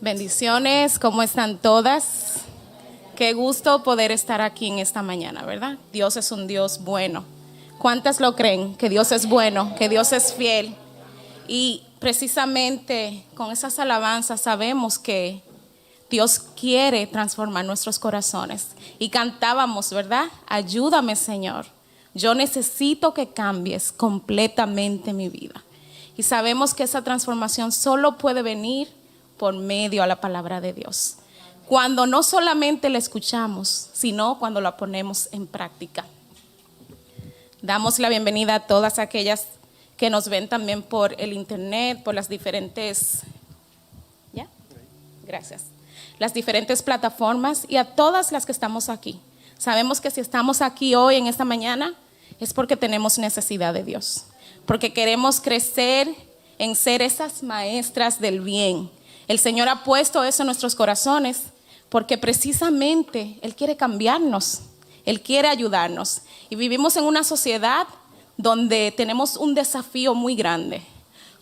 Bendiciones, ¿cómo están todas? Qué gusto poder estar aquí en esta mañana, ¿verdad? Dios es un Dios bueno. ¿Cuántas lo creen? Que Dios es bueno, que Dios es fiel. Y precisamente con esas alabanzas sabemos que Dios quiere transformar nuestros corazones. Y cantábamos, ¿verdad? Ayúdame, Señor. Yo necesito que cambies completamente mi vida. Y sabemos que esa transformación solo puede venir por medio a la palabra de Dios. Cuando no solamente la escuchamos, sino cuando la ponemos en práctica. Damos la bienvenida a todas aquellas que nos ven también por el internet, por las diferentes, ¿ya? Gracias. Las diferentes plataformas y a todas las que estamos aquí. Sabemos que si estamos aquí hoy en esta mañana es porque tenemos necesidad de Dios, porque queremos crecer en ser esas maestras del bien. El Señor ha puesto eso en nuestros corazones porque precisamente Él quiere cambiarnos, Él quiere ayudarnos. Y vivimos en una sociedad donde tenemos un desafío muy grande.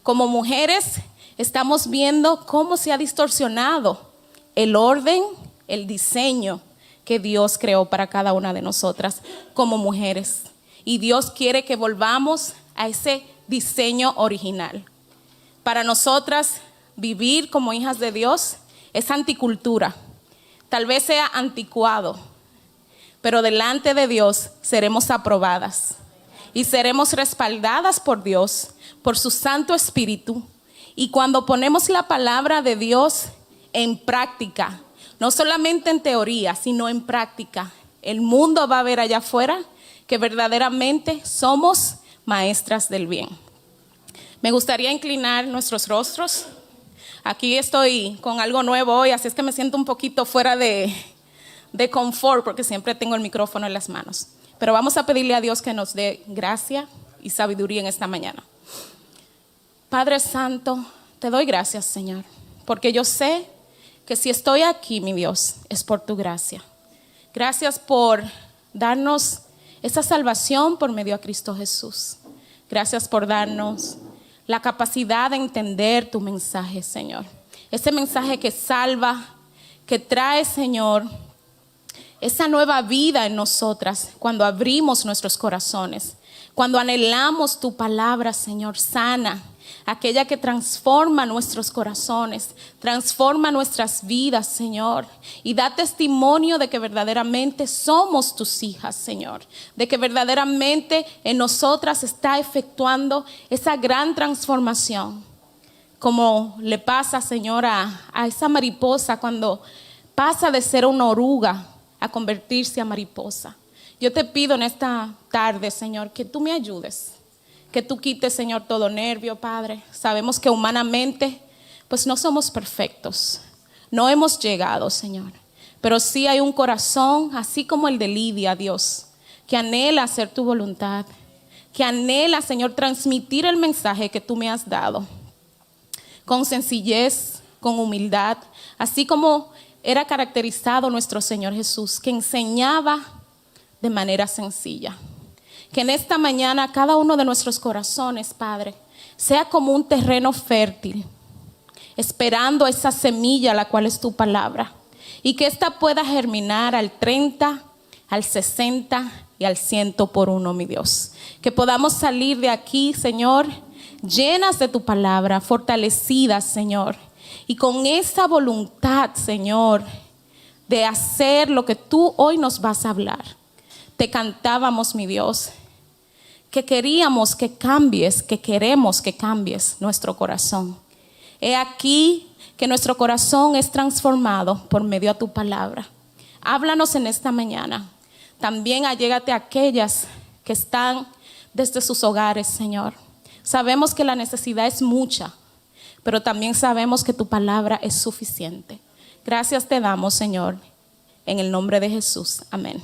Como mujeres estamos viendo cómo se ha distorsionado el orden, el diseño que Dios creó para cada una de nosotras como mujeres. Y Dios quiere que volvamos a ese diseño original. Para nosotras, vivir como hijas de Dios es anticultura. Tal vez sea anticuado, pero delante de Dios seremos aprobadas y seremos respaldadas por Dios, por su Santo Espíritu. Y cuando ponemos la palabra de Dios en práctica, no solamente en teoría, sino en práctica, el mundo va a ver allá afuera que verdaderamente somos maestras del bien. Me gustaría inclinar nuestros rostros. Aquí estoy con algo nuevo hoy, así es que me siento un poquito fuera de confort porque siempre tengo el micrófono en las manos. Pero vamos a pedirle a Dios que nos dé gracia y sabiduría en esta mañana. Padre Santo, te doy gracias, Señor, porque yo sé que si estoy aquí, mi Dios, es por tu gracia. Gracias por darnos esa salvación por medio de Cristo Jesús. Gracias por darnos la capacidad de entender tu mensaje, Señor. Ese mensaje que salva, que trae, Señor, esa nueva vida en nosotras cuando abrimos nuestros corazones, cuando anhelamos tu palabra, Señor, sana, aquella que transforma nuestros corazones, transforma nuestras vidas, Señor, y da testimonio de que verdaderamente somos tus hijas, Señor, de que verdaderamente en nosotras está efectuando esa gran transformación, como le pasa, Señor, a esa mariposa cuando pasa de ser una oruga a convertirse a mariposa. Yo te pido en esta tarde, Señor, que tú me ayudes, que tú quites, Señor, todo nervio, Padre. Sabemos que humanamente, pues no somos perfectos, no hemos llegado, Señor, pero sí hay un corazón, así como el de Lidia, Dios, que anhela hacer tu voluntad, que anhela, Señor, transmitir el mensaje que tú me has dado, con sencillez, con humildad, así como era caracterizado nuestro Señor Jesús, que enseñaba de manera sencilla. Que en esta mañana cada uno de nuestros corazones, Padre, sea como un terreno fértil, esperando esa semilla, la cual es tu palabra, y que ésta pueda germinar al 30, al 60 y al 100 por uno, mi Dios. Que podamos salir de aquí, Señor, llenas de tu palabra, fortalecidas, Señor, y con esa voluntad, Señor, de hacer lo que tú hoy nos vas a hablar. Te cantábamos, mi Dios, que queríamos que cambies, que queremos que cambies nuestro corazón. He aquí que nuestro corazón es transformado por medio de tu palabra. Háblanos en esta mañana. También allégate a aquellas que están desde sus hogares, Señor. Sabemos que la necesidad es mucha, pero también sabemos que tu palabra es suficiente. Gracias te damos, Señor, en el nombre de Jesús. Amén.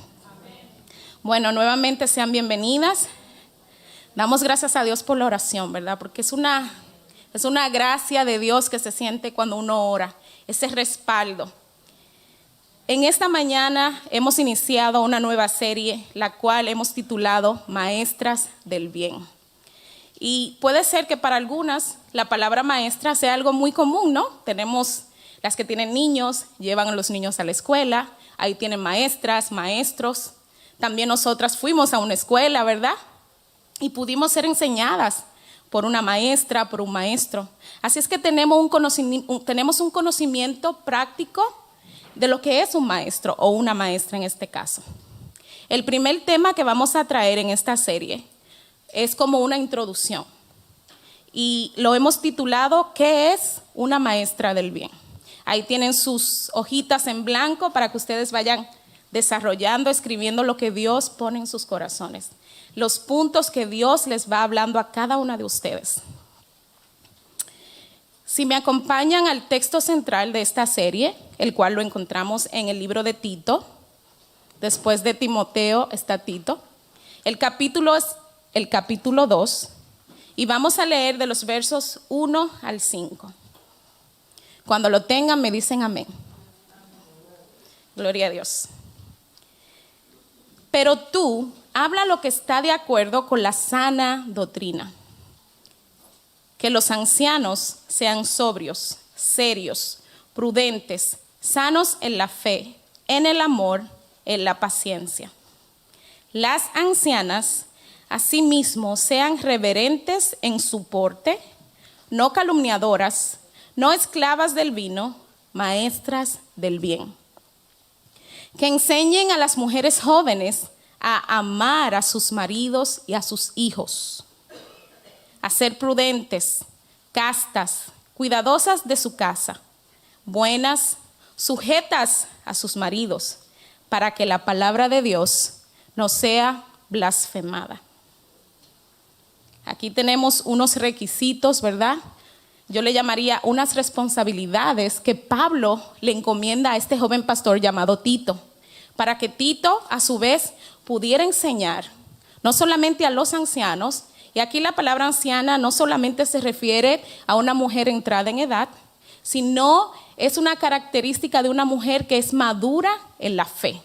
Bueno, nuevamente sean bienvenidas. Damos gracias a Dios por la oración, ¿verdad? Porque es una gracia de Dios que se siente cuando uno ora, ese respaldo. En esta mañana hemos iniciado una nueva serie, la cual hemos titulado Maestras del Bien. Y puede ser que para algunas la palabra maestra sea algo muy común, ¿no? Tenemos Las que tienen niños, llevan a los niños a la escuela, ahí tienen maestras, maestros. También nosotras fuimos a una escuela, ¿verdad? Y pudimos ser enseñadas por una maestra, por un maestro. Así es que tenemos un conocimiento práctico de lo que es un maestro o una maestra en este caso. El primer tema que vamos a traer en esta serie es como una introducción y lo hemos titulado ¿Qué es una maestra del bien? Ahí tienen sus hojitas en blanco para que ustedes vayan desarrollando, escribiendo lo que Dios pone en sus corazones, los puntos que Dios les va hablando a cada una de ustedes. Si me acompañan al texto central de esta serie, el cual lo encontramos en el libro de Tito, después de Timoteo está Tito. El capítulo es el capítulo 2 y vamos a leer de los versos 1 al 5. Cuando lo tengan me dicen amén. Gloria a Dios. Pero tú habla lo que está de acuerdo con la sana doctrina. Que los ancianos sean sobrios, serios, prudentes, sanos en la fe, en el amor, en la paciencia. Las ancianas, asimismo, sean reverentes en su porte, no calumniadoras, no esclavas del vino, maestras del bien. Que enseñen a las mujeres jóvenes a amar a sus maridos y a sus hijos, a ser prudentes, castas, cuidadosas de su casa, buenas, sujetas a sus maridos, para que la palabra de Dios no sea blasfemada. Aquí tenemos unos requisitos, ¿verdad? Yo le llamaría unas responsabilidades que Pablo le encomienda a este joven pastor llamado Tito, para que Tito a su vez pudiera enseñar no solamente a los ancianos, y aquí la palabra anciana no solamente se refiere a una mujer entrada en edad, sino es una característica de una mujer que es madura en la fe,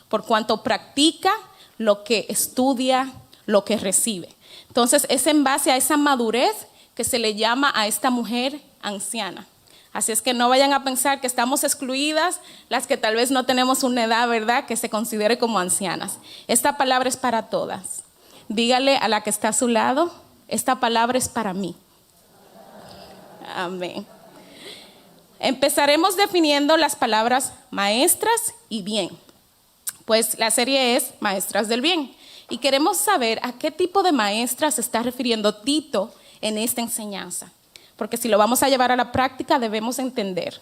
por cuanto practica lo que estudia, lo que recibe. Entonces es en base a esa madurez que se le llama a esta mujer anciana. Así es que no vayan a pensar que estamos excluidas las que tal vez no tenemos una edad, ¿verdad?, que se considere como ancianas. Esta palabra es para todas. Dígale a la que está a su lado, esta palabra es para mí. Amén. Empezaremos definiendo las palabras maestras y bien. Pues la serie es Maestras del Bien. Y queremos saber a qué tipo de maestras se está refiriendo Tito en esta enseñanza. Porque si lo vamos a llevar a la práctica debemos entender.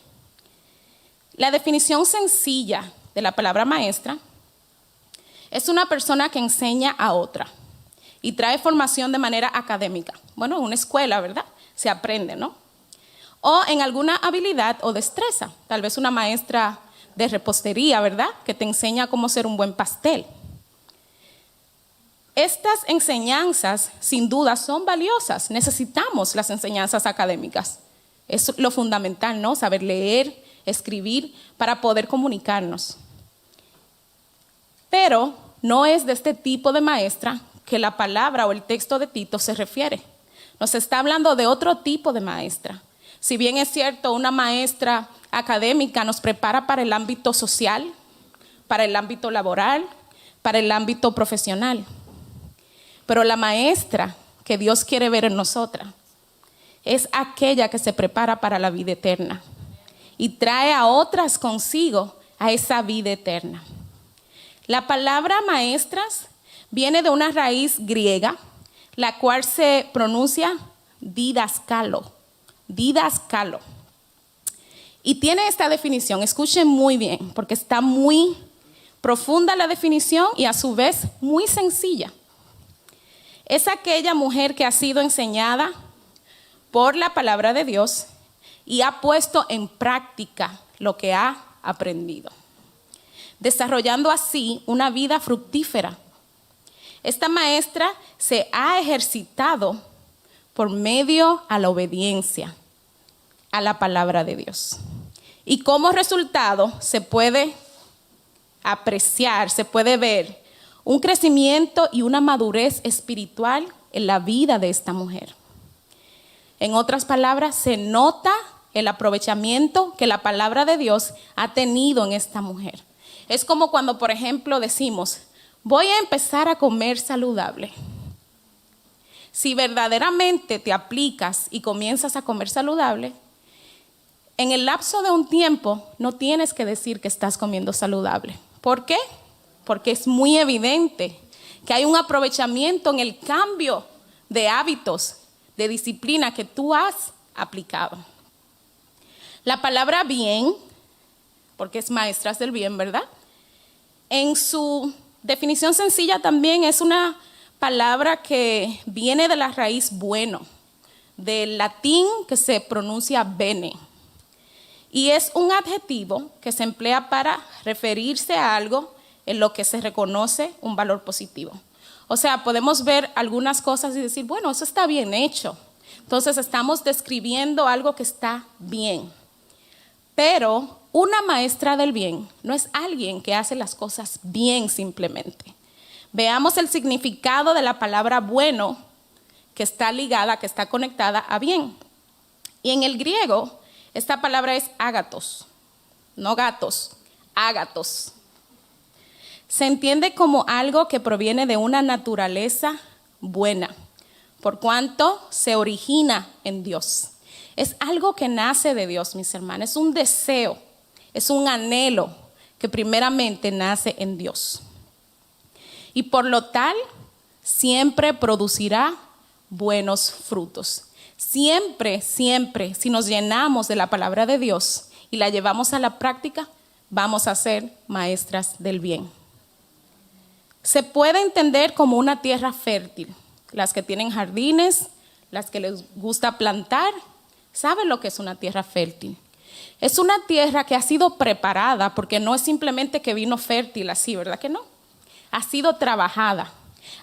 La definición sencilla de la palabra maestra es una persona que enseña a otra y trae formación de manera académica. Bueno, en una escuela, ¿verdad? Se aprende, ¿no? O en alguna habilidad o destreza. Tal vez una maestra de repostería, ¿verdad?, que te enseña cómo hacer un buen pastel. Estas enseñanzas, sin duda, son valiosas. Necesitamos las enseñanzas académicas. Es lo fundamental, ¿no? Saber leer, escribir, para poder comunicarnos. Pero no es de este tipo de maestra que la palabra o el texto de Tito se refiere. Nos está hablando de otro tipo de maestra. Si bien es cierto, una maestra académica nos prepara para el ámbito social, para el ámbito laboral, para el ámbito profesional. Pero la maestra que Dios quiere ver en nosotras es aquella que se prepara para la vida eterna y trae a otras consigo a esa vida eterna. La palabra maestras viene de una raíz griega, la cual se pronuncia didaskalo. Didaskalo. Y tiene esta definición, escuchen muy bien, porque está muy profunda la definición y a su vez muy sencilla. Es aquella mujer que ha sido enseñada por la palabra de Dios y ha puesto en práctica lo que ha aprendido, desarrollando así una vida fructífera. Esta maestra se ha ejercitado por medio a la obediencia a la palabra de Dios. Y como resultado se puede apreciar, se puede ver un crecimiento y una madurez espiritual en la vida de esta mujer. En otras palabras, se nota el aprovechamiento que la palabra de Dios ha tenido en esta mujer. Es como cuando, por ejemplo, decimos, voy a empezar a comer saludable. Si verdaderamente te aplicas y comienzas a comer saludable, en el lapso de un tiempo no tienes que decir que estás comiendo saludable. ¿Por qué? Porque es muy evidente que hay un aprovechamiento en el cambio de hábitos, de disciplina que tú has aplicado. La palabra bien, porque es maestras del bien, ¿verdad? En su definición sencilla también es una palabra que viene de la raíz bueno, del latín que se pronuncia bene. Y es un adjetivo que se emplea para referirse a algo en lo que se reconoce un valor positivo. O sea, podemos ver algunas cosas y decir, bueno, eso está bien hecho. Entonces estamos describiendo algo que está bien. Pero una maestra del bien no es alguien que hace las cosas bien simplemente. Veamos el significado de la palabra bueno, que está ligada, que está conectada a bien. Y en el griego, esta palabra es ágatos, no gatos, ágatos. Se entiende como algo que proviene de una naturaleza buena, por cuanto se origina en Dios. Es algo que nace de Dios, mis hermanos, es un deseo, es un anhelo que primeramente nace en Dios. Y por lo tal, siempre producirá buenos frutos. Siempre, siempre, si nos llenamos de la palabra de Dios y la llevamos a la práctica, vamos a ser maestras del bien. Se puede entender como una tierra fértil. Las que tienen jardines, las que les gusta plantar, saben lo que es una tierra fértil. Es una tierra que ha sido preparada, porque no es simplemente que vino fértil así, ¿verdad que no? Ha sido trabajada,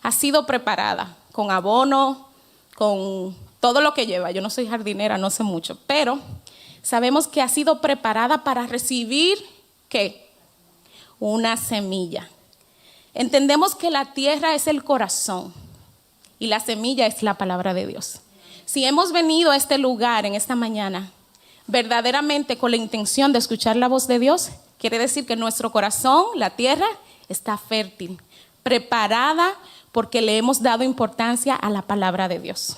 ha sido preparada con abono, con todo lo que lleva. Yo no soy jardinera, no sé mucho, pero sabemos que ha sido preparada para recibir, ¿qué? Una semilla. Entendemos que la tierra es el corazón y la semilla es la palabra de Dios. Si hemos venido a este lugar en esta mañana, verdaderamente con la intención de escuchar la voz de Dios, quiere decir que nuestro corazón, la tierra, está fértil, preparada porque le hemos dado importancia a la palabra de Dios.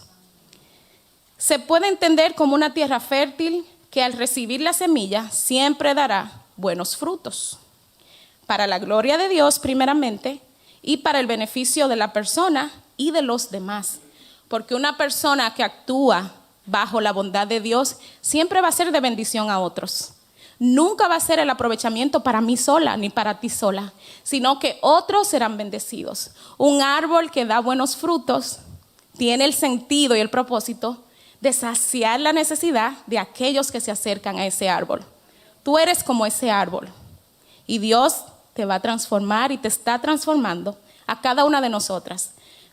Se puede entender como una tierra fértil que al recibir la semilla siempre dará buenos frutos. Para la gloria de Dios primeramente y para el beneficio de la persona y de los demás. Porque una persona que actúa bajo la bondad de Dios siempre va a ser de bendición a otros. Nunca va a ser el aprovechamiento para mí sola ni para ti sola, sino que otros serán bendecidos. Un árbol que da buenos frutos tiene el sentido y el propósito de saciar la necesidad de aquellos que se acercan a ese árbol. Tú eres como ese árbol y Dios te va a transformar y te está transformando a cada una de nosotras.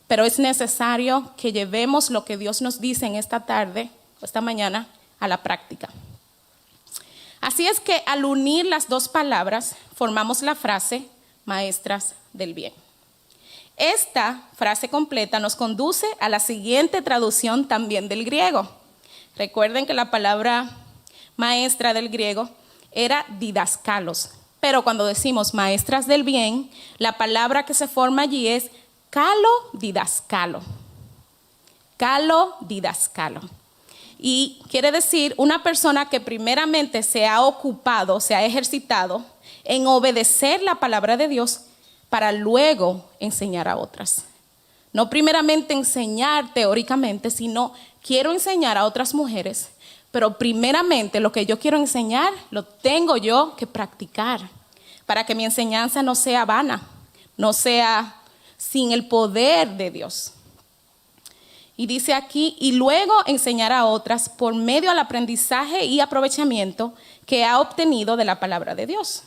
Pero es necesario que llevemos lo que Dios nos dice en esta tarde, o esta mañana, a la práctica. Así es que al unir las dos palabras, formamos la frase maestras del bien. Esta frase completa nos conduce a la siguiente traducción también del griego. Recuerden que la palabra maestra del griego era didaskalos. Pero cuando decimos maestras del bien, la palabra que se forma allí es kalodidaskalo. Kalodidaskalo. Y quiere decir una persona que primeramente se ha ocupado, se ha ejercitado en obedecer la palabra de Dios para luego enseñar a otras. No primeramente enseñar teóricamente, sino quiero enseñar a otras mujeres, pero primeramente lo que yo quiero enseñar lo tengo yo que practicar para que mi enseñanza no sea vana, no sea sin el poder de Dios. Y dice aquí, y luego enseñar a otras por medio del aprendizaje y aprovechamiento que ha obtenido de la palabra de Dios.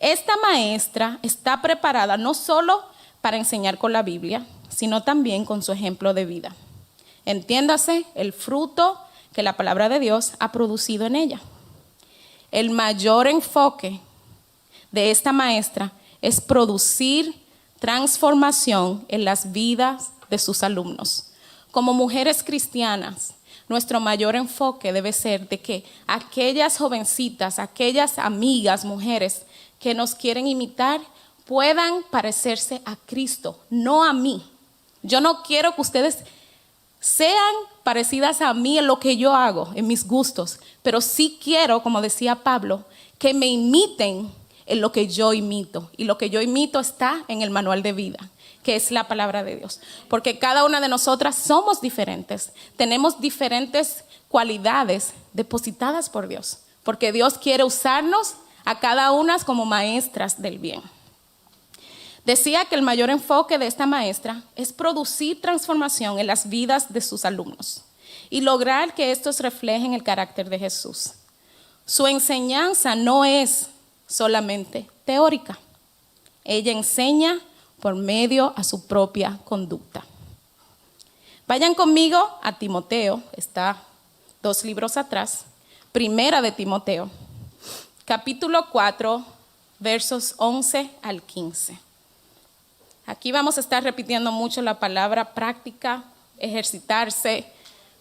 Esta maestra está preparada no solo para enseñar con la Biblia, sino también con su ejemplo de vida. Entiéndase el fruto que la palabra de Dios ha producido en ella. El mayor enfoque de esta maestra es producir transformación en las vidas de sus alumnos. Como mujeres cristianas, nuestro mayor enfoque debe ser de que aquellas jovencitas, aquellas amigas, mujeres que nos quieren imitar, puedan parecerse a Cristo, no a mí. Yo no quiero que ustedes sean parecidas a mí en lo que yo hago, en mis gustos, pero sí quiero, como decía Pablo, que me imiten en lo que yo imito. Y lo que yo imito está en el manual de vida, que es la palabra de Dios. Porque cada una de nosotras somos diferentes, tenemos diferentes cualidades depositadas por Dios, porque Dios quiere usarnos a cada una como maestras del bien. Decía que el mayor enfoque de esta maestra es producir transformación en las vidas de sus alumnos y lograr que estos reflejen el carácter de Jesús. Su enseñanza no es solamente teórica. Ella enseña por medio a su propia conducta. Vayan conmigo a Timoteo, está 2 libros atrás, Primera de Timoteo, capítulo 4, versos 11 al 15. Aquí vamos a estar repitiendo mucho la palabra práctica, ejercitarse,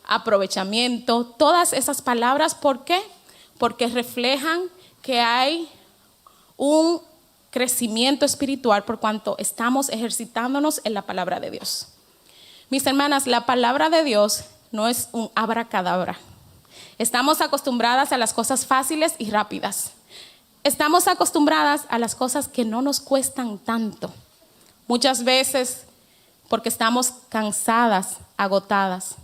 aprovechamiento, todas esas palabras. ¿Por qué? Porque reflejan que hay un crecimiento espiritual por cuanto estamos ejercitándonos en la palabra de Dios. Mis hermanas, la palabra de Dios no es un abracadabra. Estamos acostumbradas a las cosas fáciles y rápidas. Estamos acostumbradas a las cosas que no nos cuestan tanto. Muchas veces porque estamos cansadas, agotadas.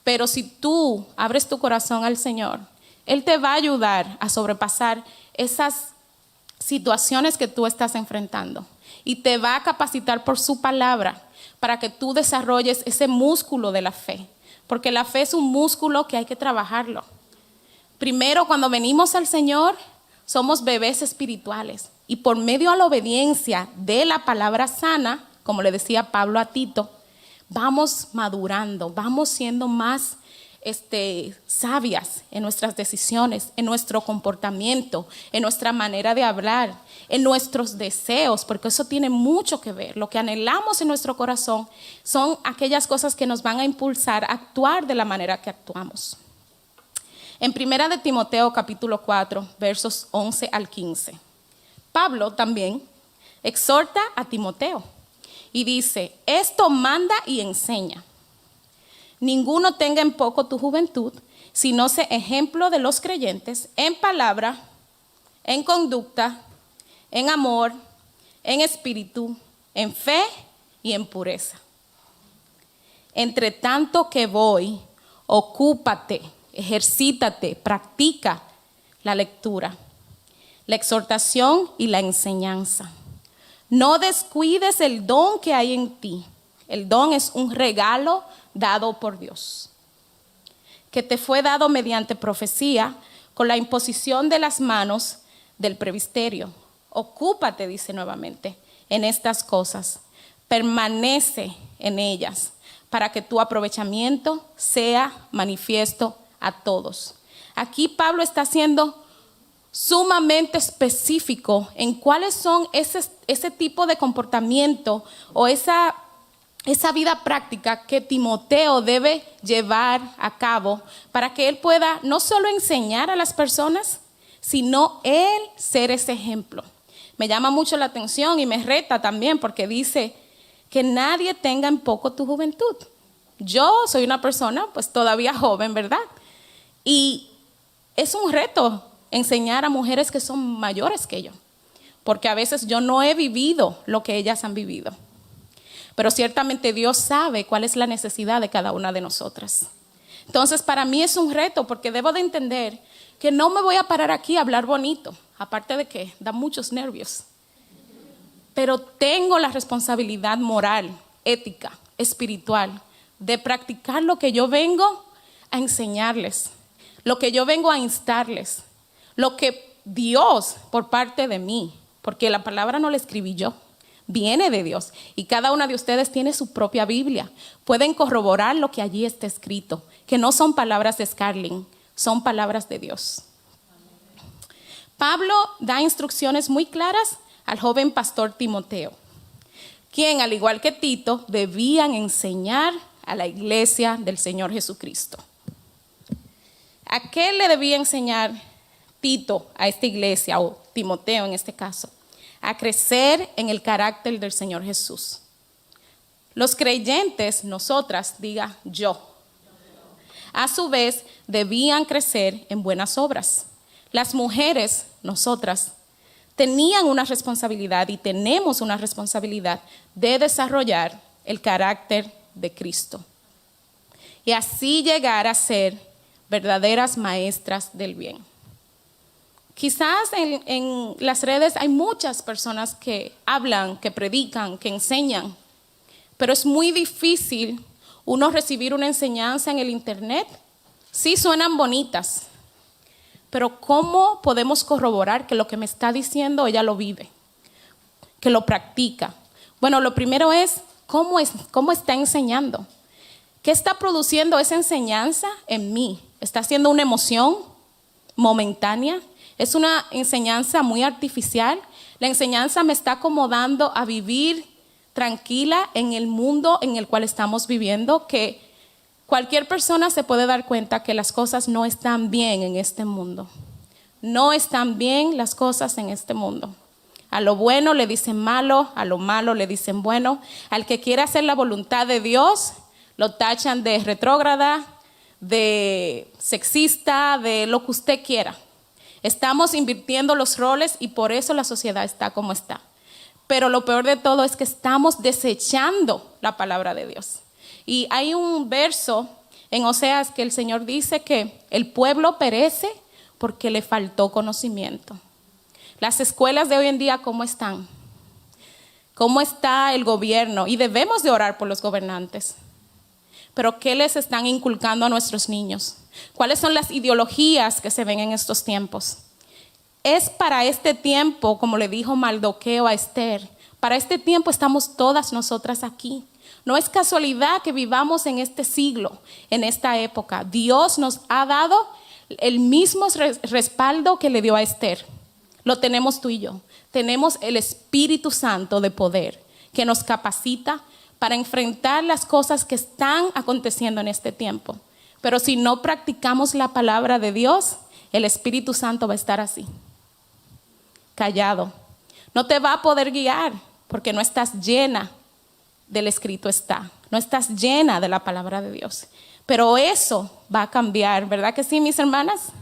Pero si tú abres tu corazón al Señor, Él te va a ayudar a sobrepasar esas situaciones que tú estás enfrentando. Y te va a capacitar por su palabra para que tú desarrolles ese músculo de la fe. Porque la fe es un músculo que hay que trabajarlo. Primero, cuando venimos al Señor, somos bebés espirituales. Y por medio a la obediencia de la palabra sana, como le decía Pablo a Tito, vamos madurando, vamos siendo más sabias en nuestras decisiones, en nuestro comportamiento, en nuestra manera de hablar, en nuestros deseos, porque eso tiene mucho que ver. Lo que anhelamos en nuestro corazón son aquellas cosas que nos van a impulsar a actuar de la manera que actuamos. En Primera de Timoteo capítulo 4, versos 11 al 15. Pablo también exhorta a Timoteo y dice: esto manda y enseña. Ninguno tenga en poco tu juventud, sino sé ejemplo de los creyentes en palabra, en conducta, en amor, en espíritu, en fe y en pureza. Entre tanto que voy, ocúpate, ejercítate, practica la lectura, la exhortación y la enseñanza. No descuides el don que hay en ti. El don es un regalo dado por Dios, que te fue dado mediante profecía con la imposición de las manos del presbiterio. Ocúpate, dice nuevamente, en estas cosas. Permanece en ellas para que tu aprovechamiento sea manifiesto a todos. Aquí Pablo está siendo sumamente específico en cuáles son ese tipo de comportamiento o esa vida práctica que Timoteo debe llevar a cabo para que él pueda no solo enseñar a las personas, sino él ser ese ejemplo. Me llama mucho la atención y me reta también porque dice que nadie tenga en poco tu juventud. Yo soy una persona pues todavía joven, ¿verdad? Y es un reto enseñar a mujeres que son mayores que yo, porque a veces yo no he vivido lo que ellas han vivido. Pero ciertamente Dios sabe cuál es la necesidad de cada una de nosotras. Entonces para mí es un reto porque debo de entender que no me voy a parar aquí a hablar bonito, aparte de que da muchos nervios. Pero tengo la responsabilidad moral, ética, espiritual, de practicar lo que yo vengo a enseñarles, lo que yo vengo a instarles, lo que Dios por parte de mí, porque la palabra no la escribí yo, viene de Dios. Y cada una de ustedes tiene su propia Biblia. Pueden corroborar lo que allí está escrito, que no son palabras de Scarlett, son palabras de Dios. Pablo da instrucciones muy claras al joven pastor Timoteo, quien, al igual que Tito, debían enseñar a la iglesia del Señor Jesucristo. ¿A qué le debía enseñar Tito a esta iglesia, o Timoteo en este caso? A crecer en el carácter del Señor Jesús. Los creyentes, nosotras, diga yo, a su vez debían crecer en buenas obras. Las mujeres, nosotras, tenían una responsabilidad y tenemos una responsabilidad de desarrollar el carácter de Cristo y así llegar a ser verdaderas maestras del bien. Quizás en las redes hay muchas personas que hablan, que predican, que enseñan, pero es muy difícil uno recibir una enseñanza en el internet. Sí suenan bonitas, pero ¿cómo podemos corroborar que lo que me está diciendo ella lo vive, que lo practica? Bueno, lo primero es cómo está enseñando. ¿Qué está produciendo esa enseñanza en mí? ¿Está siendo una emoción momentánea? ¿Es una enseñanza muy artificial? ¿La enseñanza me está acomodando a vivir tranquila en el mundo en el cual estamos viviendo? Que cualquier persona se puede dar cuenta que las cosas no están bien en este mundo. No están bien las cosas en este mundo. A lo bueno le dicen malo, a lo malo le dicen bueno. Al que quiere hacer la voluntad de Dios, lo tachan de retrógrada, de sexista, de lo que usted quiera. Estamos invirtiendo los roles y por eso la sociedad está como está. Pero lo peor de todo es que estamos desechando la palabra de Dios. Y hay un verso en Oseas que el Señor dice que el pueblo perece porque le faltó conocimiento. Las escuelas de hoy en día, ¿cómo están? ¿Cómo está el gobierno? Y debemos de orar por los gobernantes. Pero ¿qué les están inculcando a nuestros niños? ¿Cuáles son las ideologías que se ven en estos tiempos? Es para este tiempo, como le dijo Mardoqueo a Esther, para este tiempo estamos todas nosotras aquí. No es casualidad que vivamos en este siglo, en esta época. Dios nos ha dado el mismo respaldo que le dio a Esther. Lo tenemos tú y yo. Tenemos el Espíritu Santo de poder que nos capacita para enfrentar las cosas que están aconteciendo en este tiempo. Pero si no practicamos la palabra de Dios, el Espíritu Santo va a estar así, callado. No te va a poder guiar porque no estás llena del escrito está. No estás llena de la palabra de Dios. Pero eso va a cambiar, ¿verdad que sí, mis hermanas?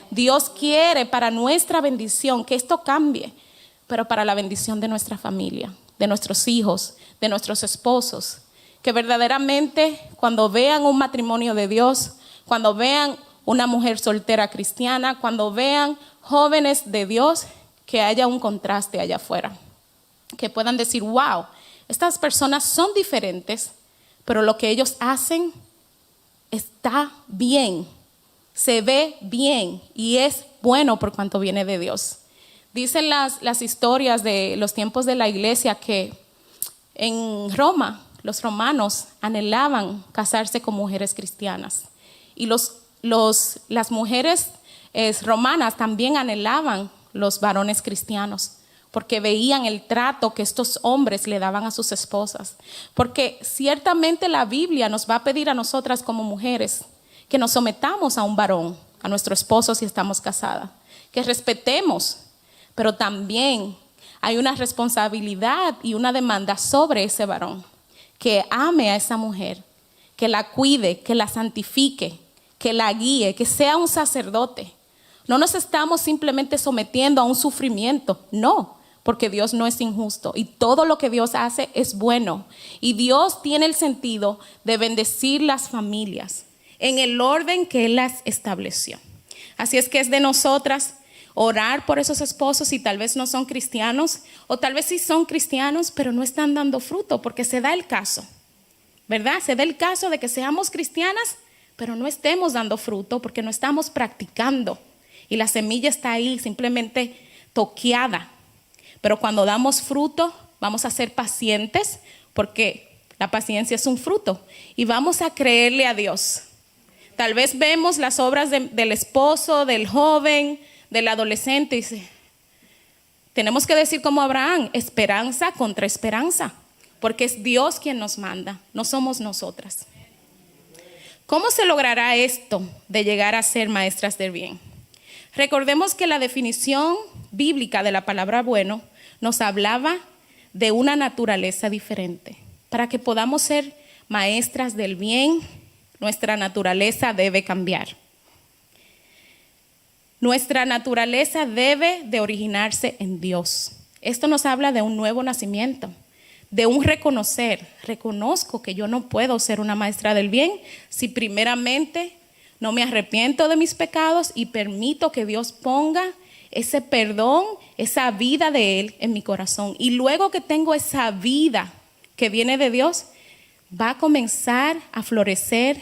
Dios quiere para nuestra bendición que esto cambie, pero para la bendición de nuestra familia, de nuestros hijos, de nuestros esposos. Que verdaderamente cuando vean un matrimonio de Dios, cuando vean una mujer soltera cristiana, cuando vean jóvenes de Dios, que haya un contraste allá afuera. Que puedan decir, wow, estas personas son diferentes, pero lo que ellos hacen está bien, se ve bien y es bueno por cuanto viene de Dios. Dicen las historias de los tiempos de la iglesia que en Roma los romanos anhelaban casarse con mujeres cristianas y las mujeres romanas también anhelaban los varones cristianos porque veían el trato que estos hombres le daban a sus esposas. Porque ciertamente la Biblia nos va a pedir a nosotras como mujeres que nos sometamos a un varón, a nuestro esposo si estamos casadas, que respetemos, pero también hay una responsabilidad y una demanda sobre ese varón, que ame a esa mujer, que la cuide, que la santifique, que la guíe, que sea un sacerdote. No nos estamos simplemente sometiendo a un sufrimiento, no, porque Dios no es injusto y todo lo que Dios hace es bueno. Y Dios tiene el sentido de bendecir las familias en el orden que Él las estableció. Así es que es de nosotras orar por esos esposos si tal vez no son cristianos o tal vez sí son cristianos pero no están dando fruto, porque se da el caso, ¿verdad? Se da el caso de que seamos cristianas pero no estemos dando fruto porque no estamos practicando y la semilla está ahí simplemente toqueada. Pero cuando damos fruto vamos a ser pacientes porque la paciencia es un fruto y vamos a creerle a Dios. Tal vez vemos las obras del esposo, del joven, del adolescente y dice, tenemos que decir como Abraham, esperanza contra esperanza, porque es Dios quien nos manda, no somos nosotras. ¿Cómo se logrará esto de llegar a ser maestras del bien? Recordemos que la definición bíblica de la palabra bueno nos hablaba de una naturaleza diferente. Para que podamos ser maestras del bien, nuestra naturaleza debe cambiar. Nuestra naturaleza debe de originarse en Dios. Esto nos habla de un nuevo nacimiento, de un reconocer. Reconozco que yo no puedo ser una maestra del bien si primeramente no me arrepiento de mis pecados y permito que Dios ponga ese perdón, esa vida de Él en mi corazón. Y luego que tengo esa vida que viene de Dios, va a comenzar a florecer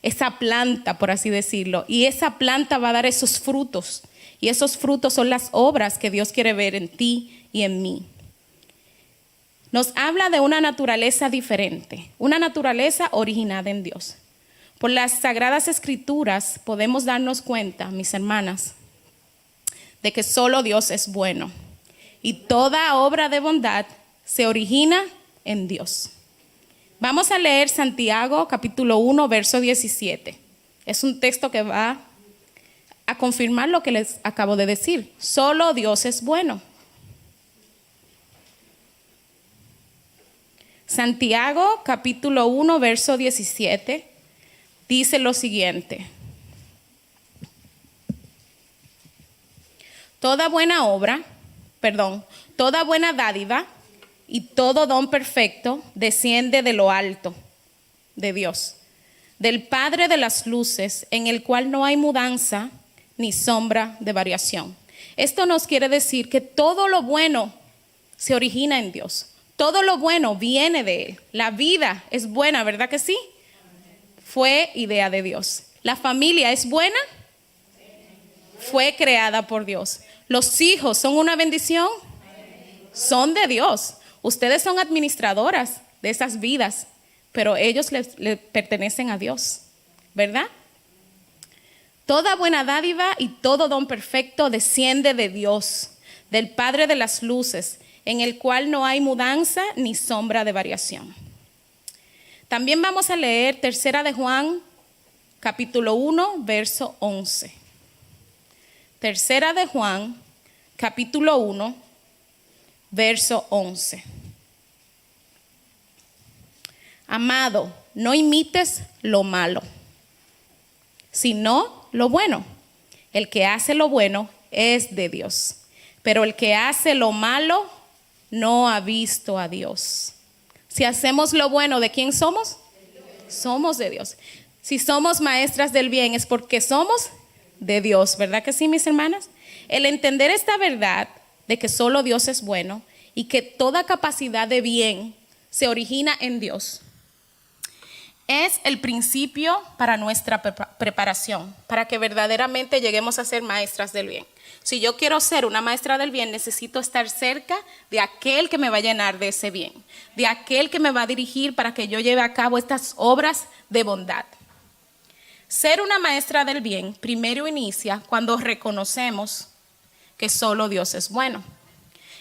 esa planta, por así decirlo. Y esa planta va a dar esos frutos. Y esos frutos son las obras que Dios quiere ver en ti y en mí. Nos habla de una naturaleza diferente, una naturaleza originada en Dios. Por las Sagradas Escrituras podemos darnos cuenta, mis hermanas, de que solo Dios es bueno. Y toda obra de bondad se origina en Dios. Vamos a leer Santiago capítulo 1, verso 17. Es un texto que va a confirmar lo que les acabo de decir. Solo Dios es bueno. Santiago capítulo 1, verso 17 dice lo siguiente. Toda buena dádiva y todo don perfecto desciende de lo alto, de Dios, del Padre de las luces, en el cual no hay mudanza ni sombra de variación. Esto nos quiere decir que todo lo bueno se origina en Dios. Todo lo bueno viene de Él. La vida es buena, ¿verdad que sí? Fue idea de Dios. La familia es buena, fue creada por Dios. Los hijos son una bendición, son de Dios. Ustedes son administradoras de esas vidas, pero ellos le pertenecen a Dios, ¿verdad? Toda buena dádiva y todo don perfecto desciende de Dios, del Padre de las luces, en el cual no hay mudanza ni sombra de variación. También vamos a leer 3 de Juan, capítulo 1, verso 11. 3 de Juan, capítulo 1, verso 11. Amado, no imites lo malo, sino lo bueno. El que hace lo bueno es de Dios, pero el que hace lo malo no ha visto a Dios. Si hacemos lo bueno, ¿de quién somos? Somos de Dios. Si somos maestras del bien es porque somos de Dios, ¿verdad que sí, mis hermanas? El entender esta verdad de que solo Dios es bueno y que toda capacidad de bien se origina en Dios es el principio para nuestra preparación, para que verdaderamente lleguemos a ser maestras del bien. Si yo quiero ser una maestra del bien, necesito estar cerca de aquel que me va a llenar de ese bien, de aquel que me va a dirigir para que yo lleve a cabo estas obras de bondad. Ser una maestra del bien primero inicia cuando reconocemos que solo Dios es bueno.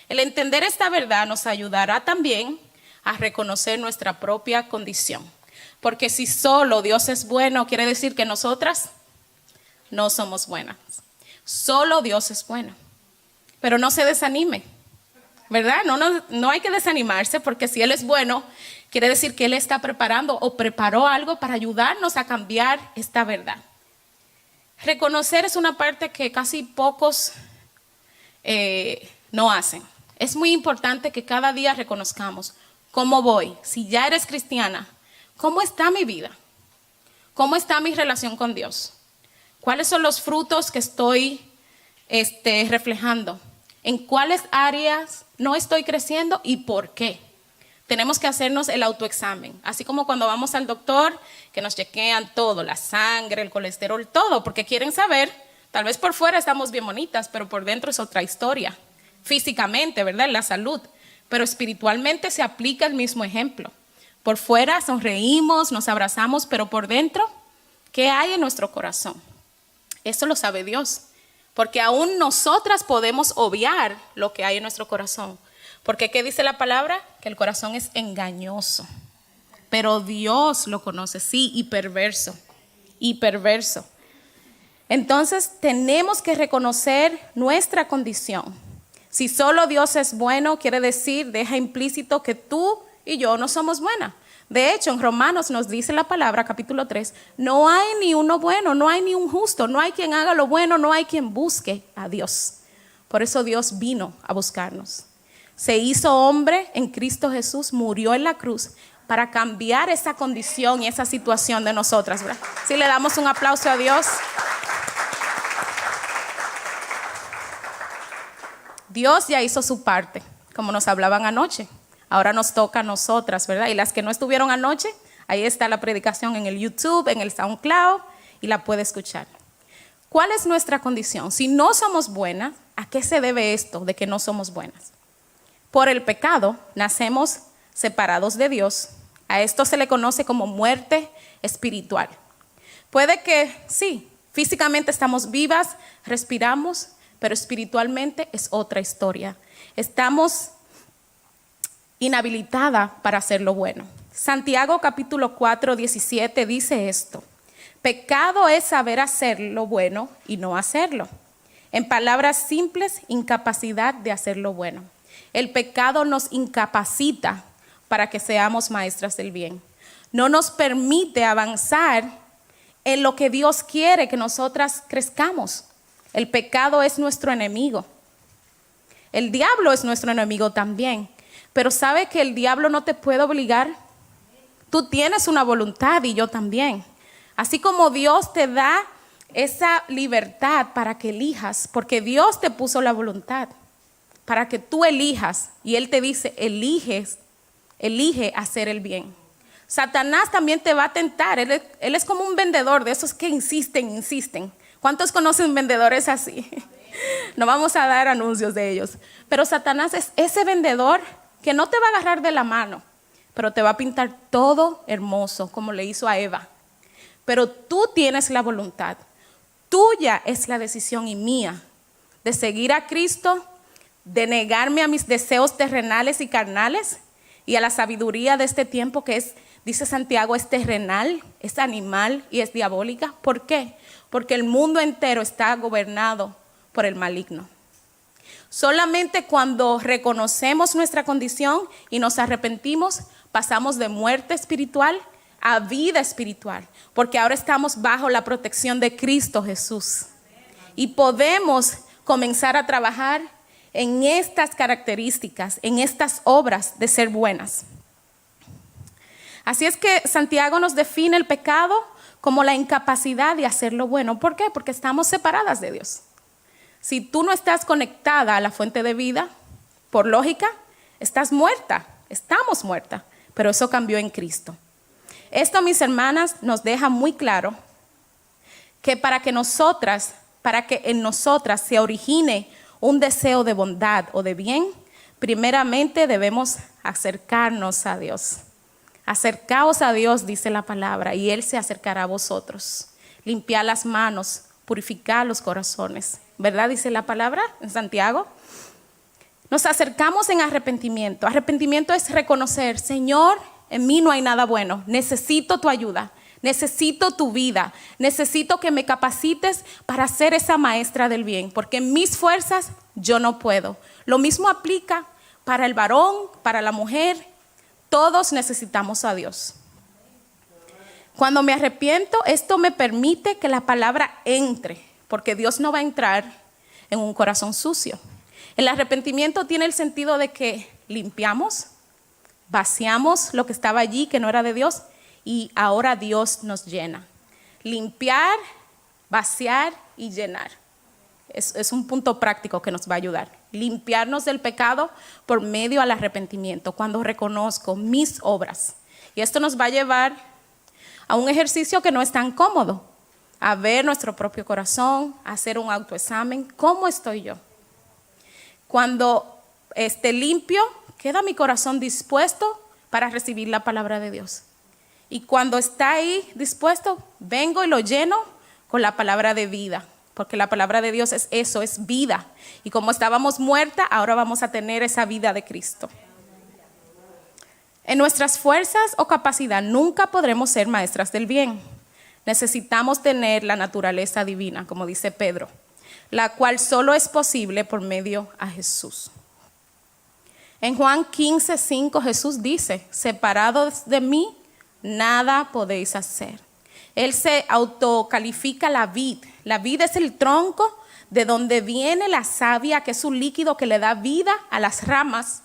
El entender esta verdad nos ayudará también a reconocer nuestra propia condición. Porque si solo Dios es bueno, quiere decir que nosotras no somos buenas. Solo Dios es bueno. Pero no se desanime, ¿verdad? No hay que desanimarse, porque si Él es bueno, quiere decir que Él está preparando o preparó algo para ayudarnos a cambiar esta verdad. Reconocer es una parte que casi pocos no hacen. Es muy importante que cada día reconozcamos cómo voy. Si ya eres cristiana, ¿cómo está mi vida? ¿Cómo está mi relación con Dios? ¿Cuáles son los frutos que estoy reflejando? ¿En cuáles áreas no estoy creciendo y por qué? Tenemos que hacernos el autoexamen. Así como cuando vamos al doctor, que nos chequean todo, la sangre, el colesterol, todo, porque quieren saber, tal vez por fuera estamos bien bonitas, pero por dentro es otra historia. Físicamente, ¿verdad? La salud. Pero espiritualmente se aplica el mismo ejemplo. Por fuera sonreímos, nos abrazamos, pero por dentro, ¿qué hay en nuestro corazón? Eso lo sabe Dios, porque aún nosotras podemos obviar lo que hay en nuestro corazón. Porque ¿qué dice la palabra? Que el corazón es engañoso, pero Dios lo conoce, sí, y perverso. y perverso. Entonces tenemos que reconocer nuestra condición. Si solo Dios es bueno, quiere decir, deja implícito que tú y yo no somos buenas. De hecho, en Romanos nos dice la palabra, capítulo 3, no hay ni uno bueno, no hay ni un justo, no hay quien haga lo bueno, no hay quien busque a Dios. Por eso Dios vino a buscarnos. Se hizo hombre en Cristo Jesús, murió en la cruz para cambiar esa condición y esa situación de nosotras, ¿verdad? Si le damos un aplauso a Dios. Dios ya hizo su parte, como nos hablaban anoche. Ahora nos toca a nosotras, ¿verdad? Y las que no estuvieron anoche, ahí está la predicación en el YouTube, en el SoundCloud, y la puede escuchar. ¿Cuál es nuestra condición? Si no somos buenas, ¿a qué se debe esto de que no somos buenas? Por el pecado nacemos separados de Dios. A esto se le conoce como muerte espiritual. Puede que sí, físicamente estamos vivas, respiramos, pero espiritualmente es otra historia. Estamos inhabilitada para hacer lo bueno. Santiago capítulo 4, 17 dice esto: pecado es saber hacer lo bueno y no hacerlo. En palabras simples, incapacidad de hacer lo bueno. El pecado nos incapacita para que seamos maestras del bien. No nos permite avanzar en lo que Dios quiere que nosotras crezcamos. El pecado es nuestro enemigo. El diablo es nuestro enemigo también. Pero ¿sabe que el diablo no te puede obligar? Tú tienes una voluntad y yo también. Así como Dios te da esa libertad para que elijas, porque Dios te puso la voluntad para que tú elijas, y Él te dice, elige hacer el bien. Satanás también te va a tentar. Él es como un vendedor de esos que insisten. ¿Cuántos conocen vendedores así? No vamos a dar anuncios de ellos. Pero Satanás es ese vendedor que no te va a agarrar de la mano, pero te va a pintar todo hermoso, como le hizo a Eva. Pero tú tienes la voluntad. Tuya es la decisión y mía de seguir a Cristo, de negarme a mis deseos terrenales y carnales y a la sabiduría de este tiempo que es, dice Santiago, es terrenal, es animal y es diabólica. ¿Por qué? Porque el mundo entero está gobernado por el maligno. Solamente cuando reconocemos nuestra condición y nos arrepentimos, pasamos de muerte espiritual a vida espiritual, porque ahora estamos bajo la protección de Cristo Jesús. Y podemos comenzar a trabajar en estas características, en estas obras de ser buenas. Así es que Santiago nos define el pecado como la incapacidad de hacer lo bueno. ¿Por qué? Porque estamos separadas de Dios. Si tú no estás conectada a la fuente de vida, por lógica, estás muerta, estamos muertas, pero eso cambió en Cristo. Esto, mis hermanas, nos deja muy claro que para que en nosotras se origine un deseo de bondad o de bien, primeramente debemos acercarnos a Dios. Acercaos a Dios, dice la palabra, y Él se acercará a vosotros. Limpiad las manos, purificad los corazones. ¿Verdad? Dice la palabra en Santiago. Nos acercamos en arrepentimiento. Arrepentimiento es reconocer, Señor, en mí no hay nada bueno. Necesito tu ayuda. Necesito tu vida. Necesito que me capacites para ser esa maestra del bien. Porque en mis fuerzas yo no puedo. Lo mismo aplica para el varón, para la mujer. Todos necesitamos a Dios. Cuando me arrepiento, esto me permite que la palabra entre. Porque Dios no va a entrar en un corazón sucio. El arrepentimiento tiene el sentido de que limpiamos, vaciamos lo que estaba allí, que no era de Dios, y ahora Dios nos llena. Limpiar, vaciar y llenar. Es un punto práctico que nos va a ayudar. Limpiarnos del pecado por medio al arrepentimiento, cuando reconozco mis obras. Y esto nos va a llevar a un ejercicio que no es tan cómodo. A ver nuestro propio corazón, a hacer un autoexamen. ¿Cómo estoy yo? Cuando esté limpio, queda mi corazón dispuesto para recibir la palabra de Dios. Y cuando está ahí dispuesto, vengo y lo lleno con la palabra de vida. Porque la palabra de Dios es eso, es vida. Y como estábamos muertas, ahora vamos a tener esa vida de Cristo. En nuestras fuerzas o capacidad nunca podremos ser maestras del bien. necesitamos tener la naturaleza divina, como dice Pedro, la cual solo es posible por medio a Jesús. En Juan 15:5 Jesús dice, separados de mí, nada podéis hacer. Él se autocalifica la vid. La vid es el tronco de donde viene la savia, que es un líquido que le da vida a las ramas.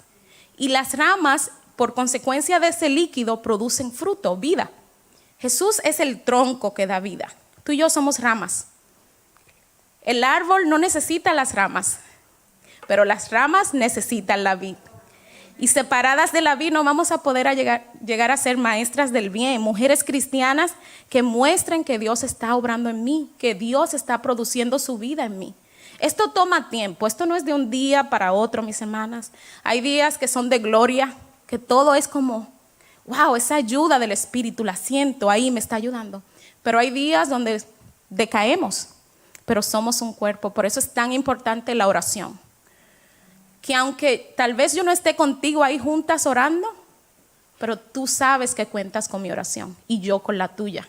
Y las ramas, por consecuencia de ese líquido, producen fruto, vida. Jesús es el tronco que da vida. Tú y yo somos ramas. El árbol no necesita las ramas, pero las ramas necesitan la vid. Y separadas de la vid no vamos a poder llegar a ser maestras del bien, mujeres cristianas que muestren que Dios está obrando en mí, que Dios está produciendo su vida en mí. Esto toma tiempo, esto no es de un día para otro, mis hermanas. Hay días que son de gloria, que todo es como, wow, esa ayuda del Espíritu, la siento, ahí me está ayudando. Pero hay días donde decaemos, pero somos un cuerpo, por eso es tan importante la oración. Que aunque tal vez yo no esté contigo ahí juntas orando, pero tú sabes que cuentas con mi oración y yo con la tuya.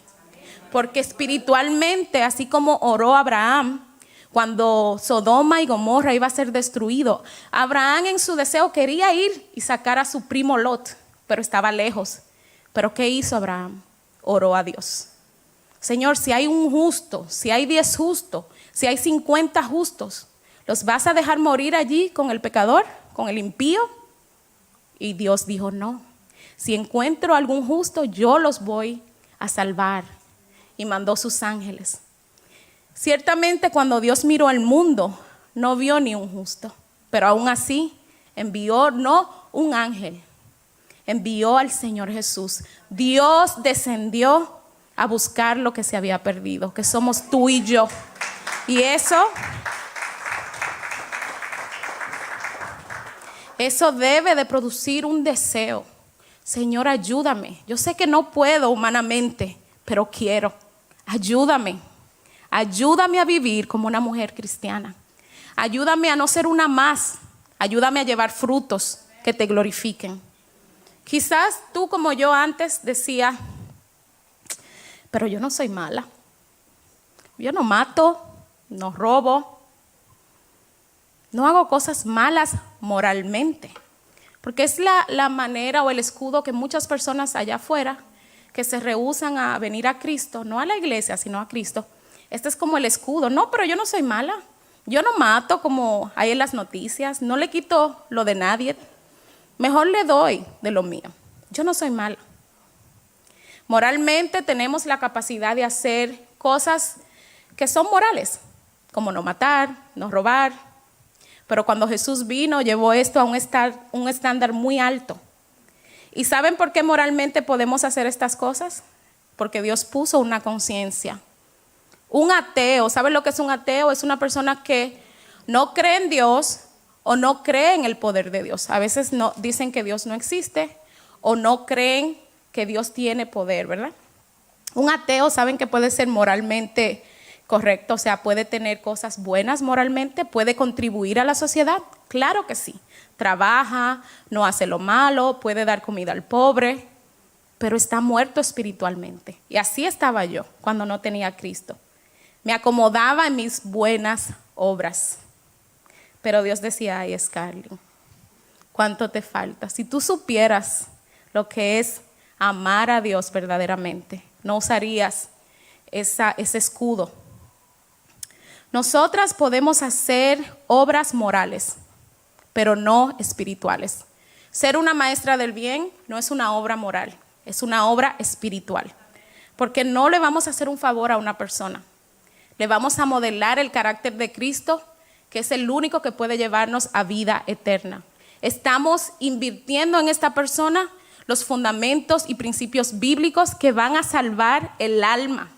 Porque espiritualmente, así como oró Abraham, cuando Sodoma y Gomorra iba a ser destruido, Abraham en su deseo quería ir y sacar a su primo Lot, pero estaba lejos. ¿Pero qué hizo Abraham? Oró a Dios. Señor, si hay un justo, si hay 10 justos, si hay 50 justos, ¿los vas a dejar morir allí con el pecador, con el impío? Y Dios dijo, no. Si encuentro algún justo, yo los voy a salvar. Y mandó sus ángeles. Ciertamente cuando Dios miró al mundo, no vio ni un justo. Pero aún así, envió no un ángel, envió al Señor Jesús. Dios descendió a buscar lo que se había perdido, que somos tú y yo. Y eso debe de producir un deseo. Señor, ayúdame. Yo sé que no puedo humanamente, pero quiero. Ayúdame. Ayúdame a vivir como una mujer cristiana. Ayúdame a no ser una más. Ayúdame a llevar frutos que te glorifiquen. Quizás tú, como yo antes decía, pero yo no soy mala. Yo no mato, no robo, no hago cosas malas moralmente. Porque es la manera o el escudo que muchas personas allá afuera que se rehúsan a venir a Cristo, no a la iglesia, sino a Cristo. Este es como el escudo. No, pero yo no soy mala. Yo no mato como hay en las noticias. No le quito lo de nadie. Mejor le doy de lo mío. Yo no soy mala. Moralmente tenemos la capacidad de hacer cosas que son morales, como no matar, no robar. Pero cuando Jesús vino, llevó esto a un estándar muy alto. ¿Y saben por qué moralmente podemos hacer estas cosas? Porque Dios puso una conciencia. Un ateo, ¿saben lo que es un ateo? Es una persona que no cree en Dios o no cree en el poder de Dios. A veces no, dicen que Dios no existe o no creen que Dios tiene poder, ¿verdad? Un ateo, ¿saben que puede ser moralmente correcto? O sea, puede tener cosas buenas moralmente, puede contribuir a la sociedad. Claro que sí. Trabaja, no hace lo malo, puede dar comida al pobre, pero está muerto espiritualmente. Y así estaba yo cuando no tenía a Cristo. Me acomodaba en mis buenas obras. Pero Dios decía, ay, Scarlett, ¿cuánto te falta? Si tú supieras lo que es amar a Dios verdaderamente, no usarías ese escudo. Nosotras podemos hacer obras morales, pero no espirituales. Ser una maestra del bien no es una obra moral, es una obra espiritual. Porque no le vamos a hacer un favor a una persona. Le vamos a modelar el carácter de Cristo, que es el único que puede llevarnos a vida eterna. Estamos invirtiendo en esta persona los fundamentos y principios bíblicos que van a salvar el alma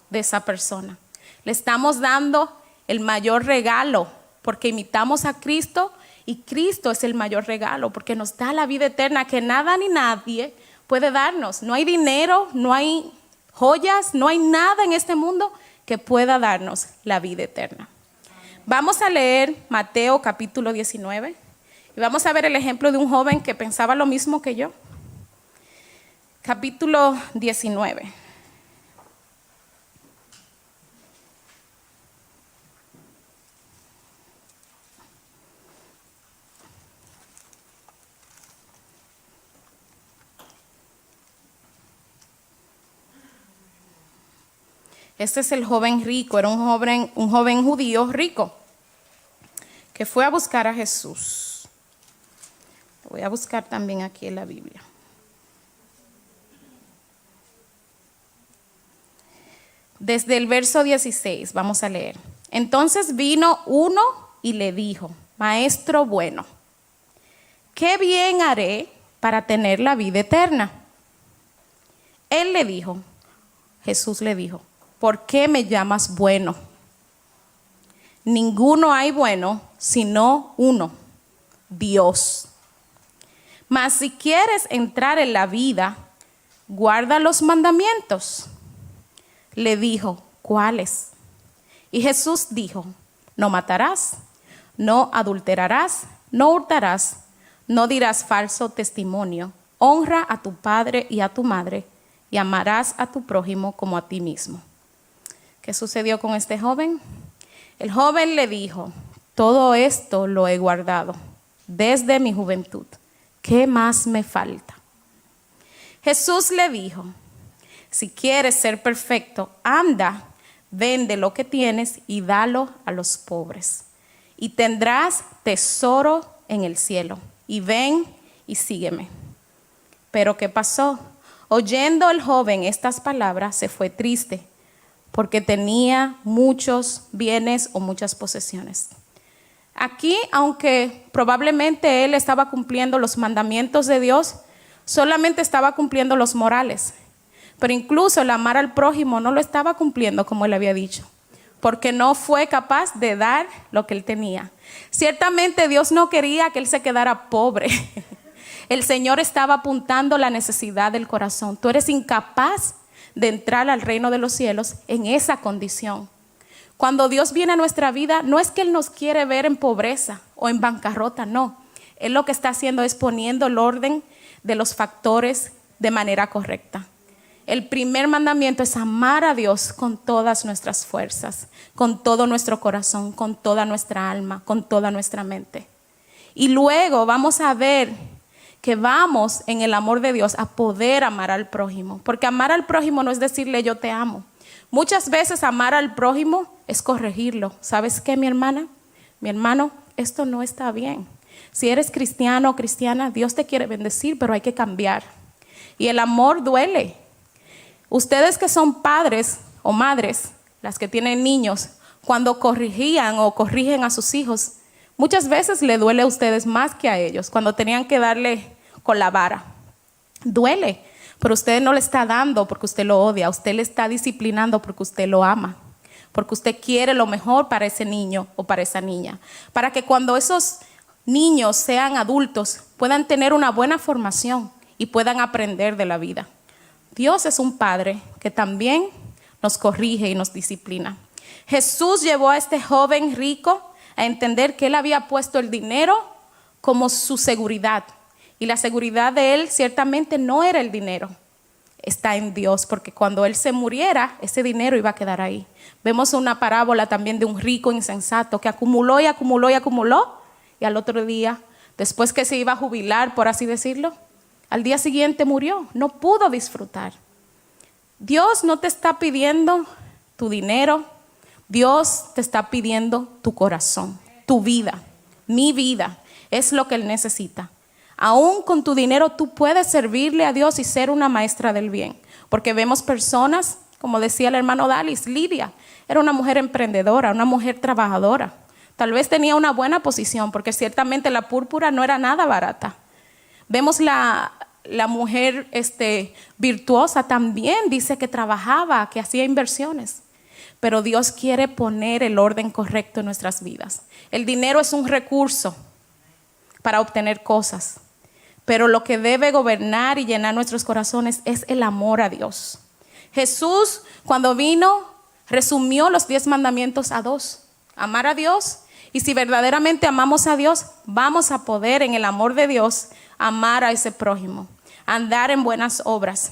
de esa persona. Le estamos dando el mayor regalo porque imitamos a Cristo y Cristo es el mayor regalo porque nos da la vida eterna que nada ni nadie puede darnos. No hay dinero, no hay joyas, no hay nada en este mundo que pueda darnos la vida eterna. Vamos a leer Mateo capítulo 19 y vamos a ver el ejemplo de un joven que pensaba lo mismo que yo. Capítulo 19. Este es el joven rico, era un joven judío rico que fue a buscar a Jesús. Lo voy a buscar también aquí en la Biblia. Desde el verso 16 vamos a leer. Entonces vino uno y le dijo: Maestro bueno, ¿qué bien haré para tener la vida eterna? Jesús le dijo: ¿por qué me llamas bueno? Ninguno hay bueno sino uno, Dios. Mas si quieres entrar en la vida, guarda los mandamientos. Le dijo: ¿cuáles? Y Jesús dijo: no matarás, no adulterarás, no hurtarás, no dirás falso testimonio, honra a tu padre y a tu madre, y amarás a tu prójimo como a ti mismo. ¿Qué sucedió con este joven? El joven le dijo: todo esto lo he guardado desde mi juventud. ¿Qué más me falta? Jesús le dijo: si quieres ser perfecto, anda, vende lo que tienes y dalo a los pobres, y tendrás tesoro en el cielo. Y ven y sígueme. Pero ¿qué pasó? Oyendo el joven estas palabras, se fue triste, porque tenía muchos bienes o muchas posesiones. Aquí, aunque probablemente él estaba cumpliendo los mandamientos de Dios, solamente estaba cumpliendo los morales. Pero incluso el amar al prójimo no lo estaba cumpliendo como él había dicho, porque no fue capaz de dar lo que él tenía. Ciertamente Dios no quería que él se quedara pobre. El Señor estaba apuntando la necesidad del corazón. Tú eres incapaz de entrar al reino de los cielos en esa condición. Cuando Dios viene a nuestra vida, no es que Él nos quiere ver en pobreza o en bancarrota, no. Él lo que está haciendo es poniendo el orden de los factores de manera correcta. El primer mandamiento es amar a Dios con todas nuestras fuerzas, con todo nuestro corazón, con toda nuestra alma, con toda nuestra mente. Y luego vamos a ver que vamos en el amor de Dios a poder amar al prójimo. Porque amar al prójimo no es decirle yo te amo. Muchas veces amar al prójimo es corregirlo. ¿Sabes qué, mi hermana? Mi hermano, esto no está bien. Si eres cristiano o cristiana, Dios te quiere bendecir, pero hay que cambiar. Y el amor duele. Ustedes que son padres o madres, las que tienen niños, cuando corrigían o corrigen a sus hijos, muchas veces le duele a ustedes más que a ellos, cuando tenían que darle con la vara. Duele, pero usted no le está dando porque usted lo odia, usted le está disciplinando porque usted lo ama, porque usted quiere lo mejor para ese niño o para esa niña, para que cuando esos niños sean adultos puedan tener una buena formación y puedan aprender de la vida. Dios es un padre que también nos corrige y nos disciplina. Jesús llevó a este joven rico a entender que él había puesto el dinero como su seguridad. Y la seguridad de él ciertamente no era el dinero, está en Dios, porque cuando él se muriera, ese dinero iba a quedar ahí. Vemos una parábola también de un rico insensato que acumuló y acumuló y acumuló, y al otro día, después que se iba a jubilar, por así decirlo, al día siguiente murió, no pudo disfrutar. Dios no te está pidiendo tu dinero, Dios te está pidiendo tu corazón, tu vida, mi vida, es lo que Él necesita. Aún con tu dinero tú puedes servirle a Dios y ser una maestra del bien, porque vemos personas, como decía el hermano Dalis, Lidia, era una mujer emprendedora, una mujer trabajadora. Tal vez tenía una buena posición, porque ciertamente la púrpura no era nada barata. Vemos la mujer virtuosa también, dice que trabajaba, que hacía inversiones. Pero Dios quiere poner el orden correcto en nuestras vidas. El dinero es un recurso para obtener cosas, pero lo que debe gobernar y llenar nuestros corazones es el amor a Dios. Jesús, cuando vino, resumió los 10 mandamientos a 2: amar a Dios. Y si verdaderamente amamos a Dios, vamos a poder en el amor de Dios amar a ese prójimo, andar en buenas obras.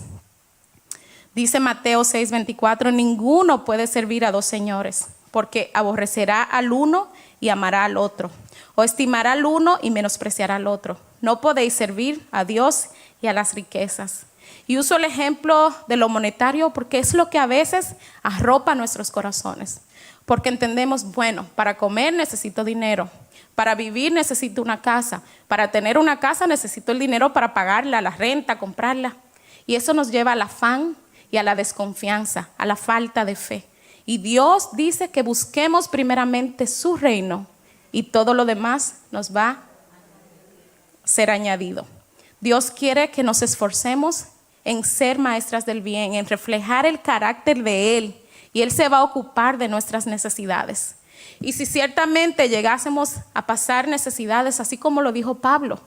Dice Mateo 6:24, ninguno puede servir a 2 señores, porque aborrecerá al uno y amará al otro, o estimará al uno y menospreciará al otro. No podéis servir a Dios y a las riquezas. Y uso el ejemplo de lo monetario porque es lo que a veces arropa nuestros corazones. Porque entendemos, bueno, para comer necesito dinero, para vivir necesito una casa, para tener una casa necesito el dinero para pagarla, la renta, comprarla. Y eso nos lleva al afán y a la desconfianza, a la falta de fe. Y Dios dice que busquemos primeramente su reino y todo lo demás nos va a ser añadido. Dios quiere que nos esforcemos en ser maestras del bien, en reflejar el carácter de Él, y Él se va a ocupar de nuestras necesidades. Y si ciertamente llegásemos a pasar necesidades, así como lo dijo Pablo,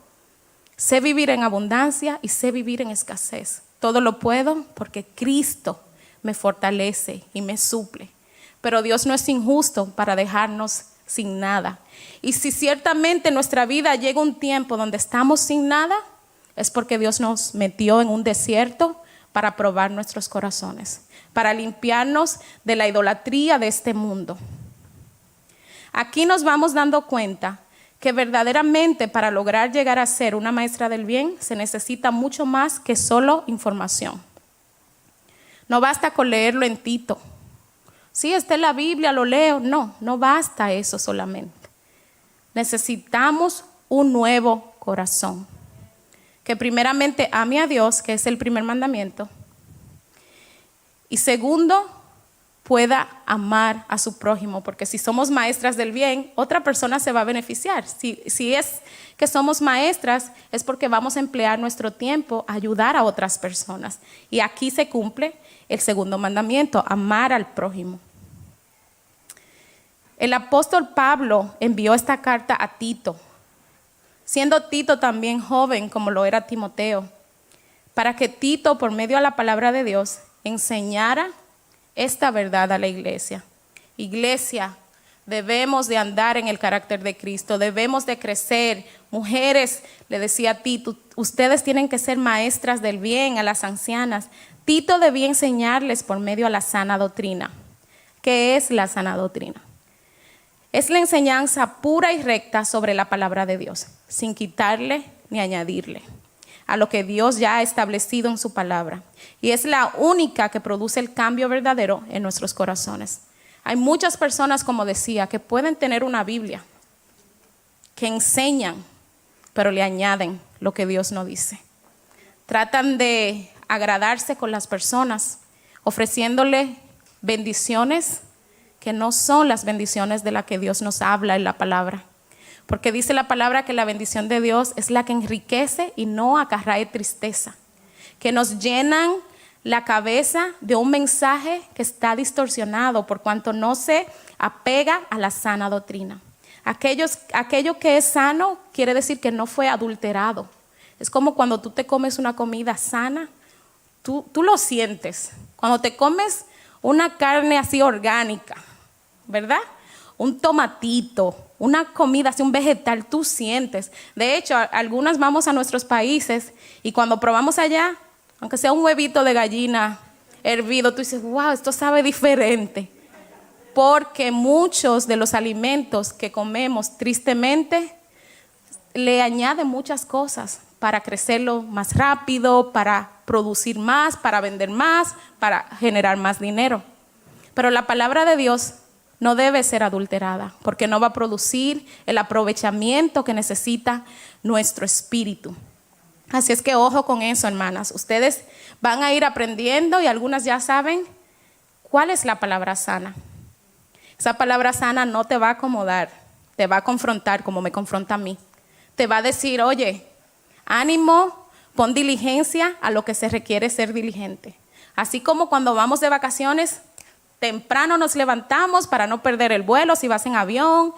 sé vivir en abundancia y sé vivir en escasez. Todo lo puedo porque Cristo me fortalece y me suple. Pero Dios no es injusto para dejarnos sin nada. Y si ciertamente en nuestra vida llega un tiempo donde estamos sin nada, es porque Dios nos metió en un desierto para probar nuestros corazones, para limpiarnos de la idolatría de este mundo. Aquí nos vamos dando cuenta que verdaderamente para lograr llegar a ser una maestra del bien se necesita mucho más que solo información. No basta con leerlo en Tito. Sí, está en la Biblia, lo leo. No basta eso solamente. Necesitamos un nuevo corazón, que primeramente ame a Dios, que es el primer mandamiento, y segundo, pueda amar a su prójimo, porque si somos maestras del bien, otra persona se va a beneficiar. Si es que somos maestras, es porque vamos a emplear nuestro tiempo a ayudar a otras personas. Y aquí se cumple el segundo mandamiento, amar al prójimo. El apóstol Pablo envió esta carta a Tito, siendo Tito también joven como lo era Timoteo, para que Tito, por medio de la palabra de Dios, enseñara esta verdad a la iglesia. Iglesia, debemos de andar en el carácter de Cristo, debemos de crecer. Mujeres, le decía a Tito, ustedes tienen que ser maestras del bien a las ancianas. Tito debía enseñarles por medio de la sana doctrina. ¿Qué es la sana doctrina? Es la enseñanza pura y recta sobre la palabra de Dios, sin quitarle ni añadirle a lo que Dios ya ha establecido en su palabra. Y es la única que produce el cambio verdadero en nuestros corazones. Hay muchas personas, como decía, que pueden tener una Biblia, que enseñan, pero le añaden lo que Dios no dice. Tratan de agradarse con las personas, ofreciéndole bendiciones que no son las bendiciones de las que Dios nos habla en la palabra. Porque dice la palabra que la bendición de Dios es la que enriquece y no acarrae tristeza, que nos llenan la cabeza de un mensaje que está distorsionado por cuanto no se apega a la sana doctrina. Aquello que es sano quiere decir que no fue adulterado. Es como cuando tú te comes una comida sana, tú lo sientes. Cuando te comes una carne así orgánica, ¿verdad? Un tomatito, una comida así, un vegetal, tú sientes. De hecho, algunas vamos a nuestros países y cuando probamos allá, aunque sea un huevito de gallina hervido, tú dices, wow, esto sabe diferente. Porque muchos de los alimentos que comemos, tristemente, le añaden muchas cosas para crecerlo más rápido, para producir más, para vender más, para generar más dinero. Pero la palabra de Dios no debe ser adulterada, porque no va a producir el aprovechamiento que necesita nuestro espíritu. Así es que ojo con eso, hermanas. Ustedes van a ir aprendiendo y algunas ya saben cuál es la palabra sana. Esa palabra sana no te va a acomodar, te va a confrontar como me confronta a mí. Te va a decir, oye, ánimo, pon diligencia a lo que se requiere ser diligente. Así como cuando vamos de vacaciones, temprano nos levantamos para no perder el vuelo si vas en avión,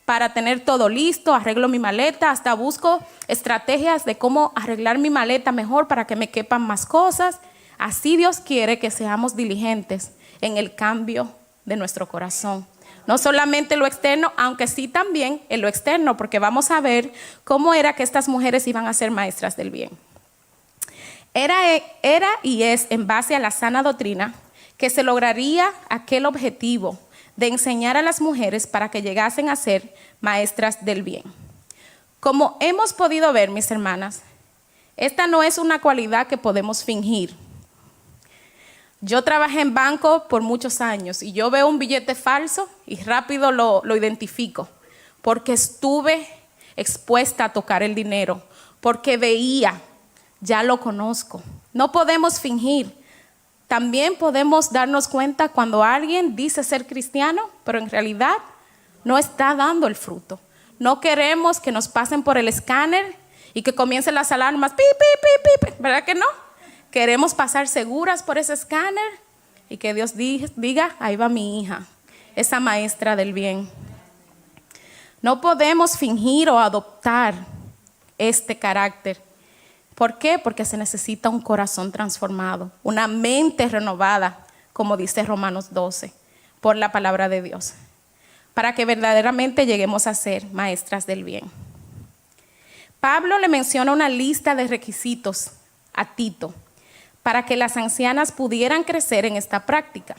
para tener todo listo, arreglo mi maleta, hasta busco estrategias de cómo arreglar mi maleta mejor para que me quepan más cosas. Así Dios quiere que seamos diligentes en el cambio de nuestro corazón. No solamente lo externo, aunque sí también en lo externo, porque vamos a ver cómo era que estas mujeres iban a ser maestras del bien. Era y es en base a la sana doctrina que se lograría aquel objetivo de enseñar a las mujeres para que llegasen a ser maestras del bien. Como hemos podido ver, mis hermanas, Esta no es una cualidad que podemos fingir. Yo trabajé en banco por muchos años y yo veo un billete falso y rápido lo identifico, porque estuve expuesta a tocar el dinero, porque veía, ya lo conozco. No podemos fingir. También podemos darnos cuenta cuando alguien dice ser cristiano, pero en realidad no está dando el fruto. No queremos que nos pasen por el escáner y que comiencen las alarmas, pi, pi, pi, pi, ¿verdad que no? Queremos pasar seguras por ese escáner y que Dios diga, ahí va mi hija, esa maestra del bien. No podemos fingir o adoptar este carácter. ¿Por qué? Porque se necesita un corazón transformado, una mente renovada, como dice Romanos 12, por la palabra de Dios, para que verdaderamente lleguemos a ser maestras del bien. Pablo le menciona una lista de requisitos a Tito para que las ancianas pudieran crecer en esta práctica.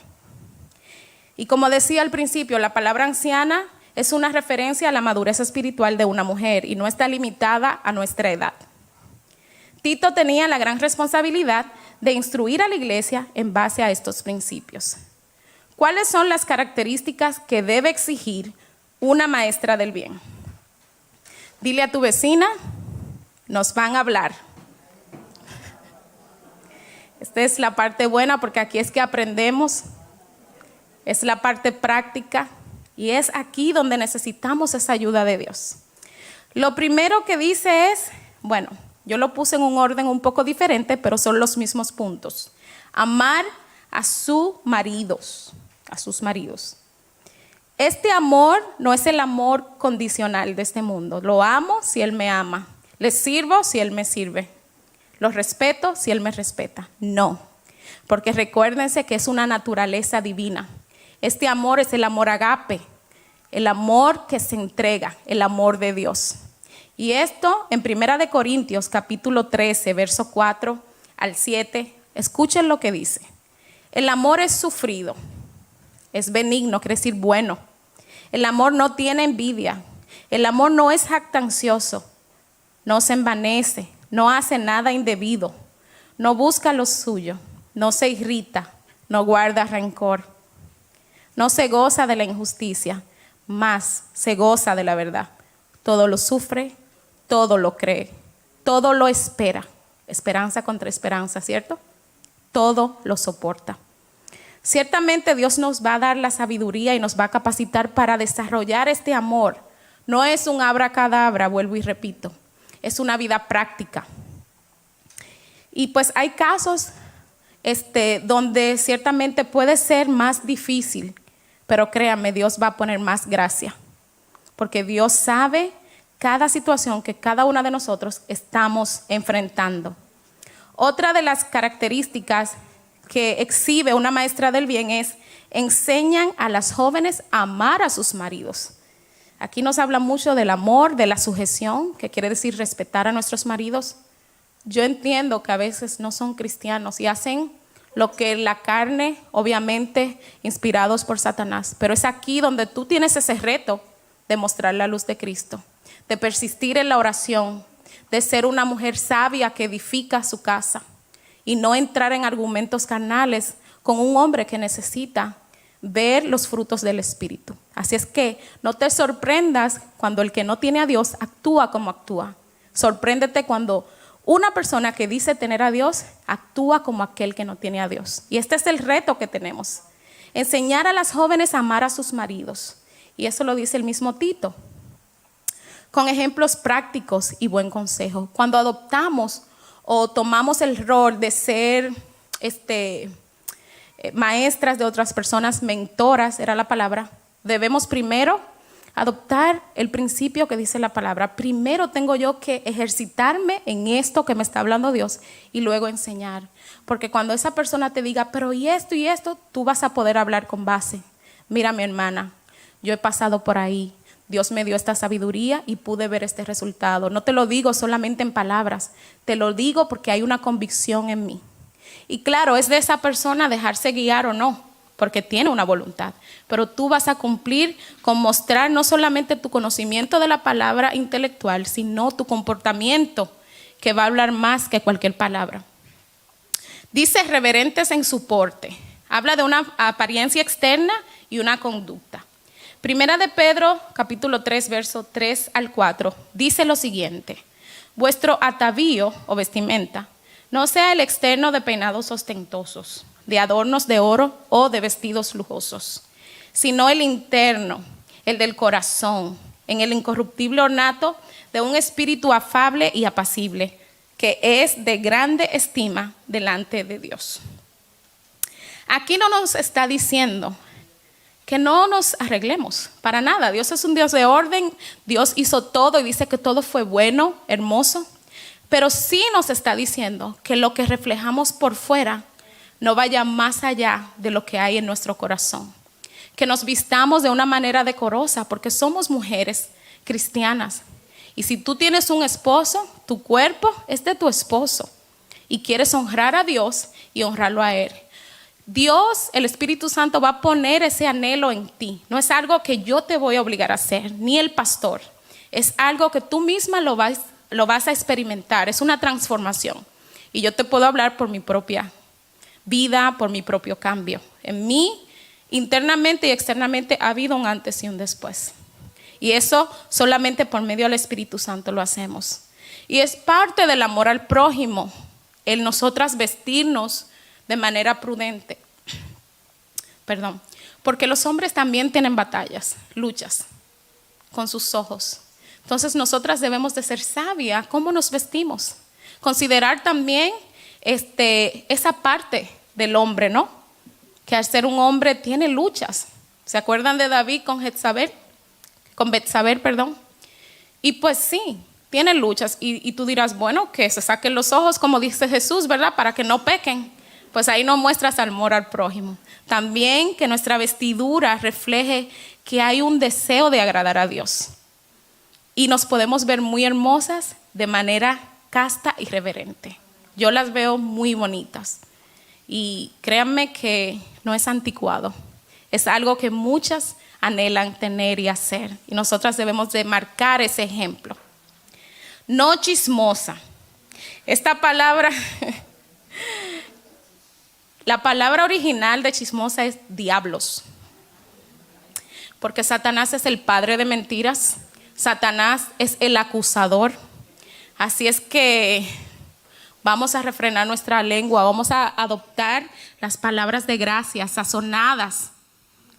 Y como decía al principio, la palabra anciana es una referencia a la madurez espiritual de una mujer y no está limitada a nuestra edad. Tito tenía la gran responsabilidad de instruir a la iglesia en base a estos principios. ¿Cuáles son las características que debe exigir una maestra del bien? Dile a tu vecina, nos van a hablar. Esta es la parte buena porque aquí es que aprendemos, es la parte práctica y es aquí donde necesitamos esa ayuda de Dios. Lo primero que dice es, bueno, yo lo puse en un orden un poco diferente, pero son los mismos puntos. Amar a sus maridos. Este amor no es el amor condicional de este mundo. Lo amo si Él me ama. Le sirvo si Él me sirve. Lo respeto si Él me respeta. No, porque recuérdense que es una naturaleza divina. Este amor es el amor agape, el amor que se entrega, el amor de Dios. Y esto en 1 Corintios capítulo 13, verso 4 al 7, escuchen lo que dice. El amor es sufrido, es benigno, quiere decir bueno. El amor no tiene envidia, el amor no es jactancioso, no se envanece, no hace nada indebido, no busca lo suyo, no se irrita, no guarda rencor, no se goza de la injusticia, más se goza de la verdad. Todo lo sufre, todo lo cree, todo lo espera. Esperanza contra esperanza, ¿cierto? Todo lo soporta. Ciertamente Dios nos va a dar la sabiduría y nos va a capacitar para desarrollar este amor. No es un abracadabra, vuelvo y repito, es una vida práctica. Y pues hay casos donde ciertamente puede ser más difícil, pero créanme, Dios va a poner más gracia, porque Dios sabe cada situación que cada una de nosotros estamos enfrentando. Otra de las características que exhibe una maestra del bien es enseñan a las jóvenes a amar a sus maridos. Aquí nos habla mucho del amor, de la sujeción, que quiere decir respetar a nuestros maridos. Yo entiendo que a veces no son cristianos y hacen lo que la carne, obviamente inspirados por Satanás, pero es aquí donde tú tienes ese reto de mostrar la luz de Cristo, de persistir en la oración, de ser una mujer sabia que edifica su casa y no entrar en argumentos carnales con un hombre que necesita ver los frutos del Espíritu. Así es que no te sorprendas cuando el que no tiene a Dios actúa como actúa. Sorpréndete cuando una persona que dice tener a Dios actúa como aquel que no tiene a Dios. Y este es el reto que tenemos. Enseñar a las jóvenes a amar a sus maridos. Y eso lo dice el mismo Tito, con ejemplos prácticos y buen consejo. Cuando adoptamos o tomamos el rol de ser maestras de otras personas, mentoras, era la palabra, debemos primero adoptar el principio que dice la palabra. Primero tengo yo que ejercitarme en esto que me está hablando Dios y luego enseñar. Porque cuando esa persona te diga, pero y esto, tú vas a poder hablar con base. Mira, mi hermana, yo he pasado por ahí. Dios me dio esta sabiduría y pude ver este resultado. No te lo digo solamente en palabras, te lo digo porque hay una convicción en mí. Y claro, es de esa persona dejarse guiar o no, porque tiene una voluntad. Pero tú vas a cumplir con mostrar no solamente tu conocimiento de la palabra intelectual, sino tu comportamiento que va a hablar más que cualquier palabra. Dice reverentes en su porte. Habla de una apariencia externa y una conducta. Primera de Pedro, capítulo 3, verso 3 al 4, dice lo siguiente: vuestro atavío o vestimenta no sea el externo de peinados ostentosos, de adornos de oro o de vestidos lujosos, sino el interno, el del corazón, en el incorruptible ornato de un espíritu afable y apacible, que es de grande estima delante de Dios. Aquí no nos está diciendo que no nos arreglemos para nada. Dios es un Dios de orden, Dios hizo todo y dice que todo fue bueno, hermoso, pero sí nos está diciendo que lo que reflejamos por fuera no vaya más allá de lo que hay en nuestro corazón. Que nos vistamos de una manera decorosa porque somos mujeres cristianas. Y si tú tienes un esposo, tu cuerpo es de tu esposo y quieres honrar a Dios y honrarlo a Él. Dios, el Espíritu Santo, va a poner ese anhelo en ti. No es algo que yo te voy a obligar a hacer, ni el pastor. Es algo que tú misma lo vas a experimentar. Es una transformación. Y yo te puedo hablar por mi propia vida, por mi propio cambio. En mí, internamente y externamente, ha habido un antes y un después. Y eso solamente por medio del Espíritu Santo lo hacemos. Y es parte del amor al prójimo, el nosotras vestirnos de manera prudente. Porque los hombres también tienen batallas, luchas con sus ojos. Entonces nosotras debemos de ser sabias cómo nos vestimos. Considerar también esa parte del hombre, ¿no? Que al ser un hombre tiene luchas. ¿Se acuerdan de David con Betsabé? Y pues sí, tiene luchas. Y tú dirás, bueno, que se saquen los ojos, como dice Jesús, ¿verdad? Para que no pequen. Pues ahí no muestras amor al prójimo. También que nuestra vestidura refleje que hay un deseo de agradar a Dios. Y nos podemos ver muy hermosas de manera casta y reverente. Yo las veo muy bonitas. Y créanme que no es anticuado. Es algo que muchas anhelan tener y hacer. Y nosotras debemos de marcar ese ejemplo. No chismosa. Esta palabra... La palabra original de chismosa es diablos, porque Satanás es el padre de mentiras, Satanás es el acusador. Así es que vamos a refrenar nuestra lengua, vamos a adoptar las palabras de gracia sazonadas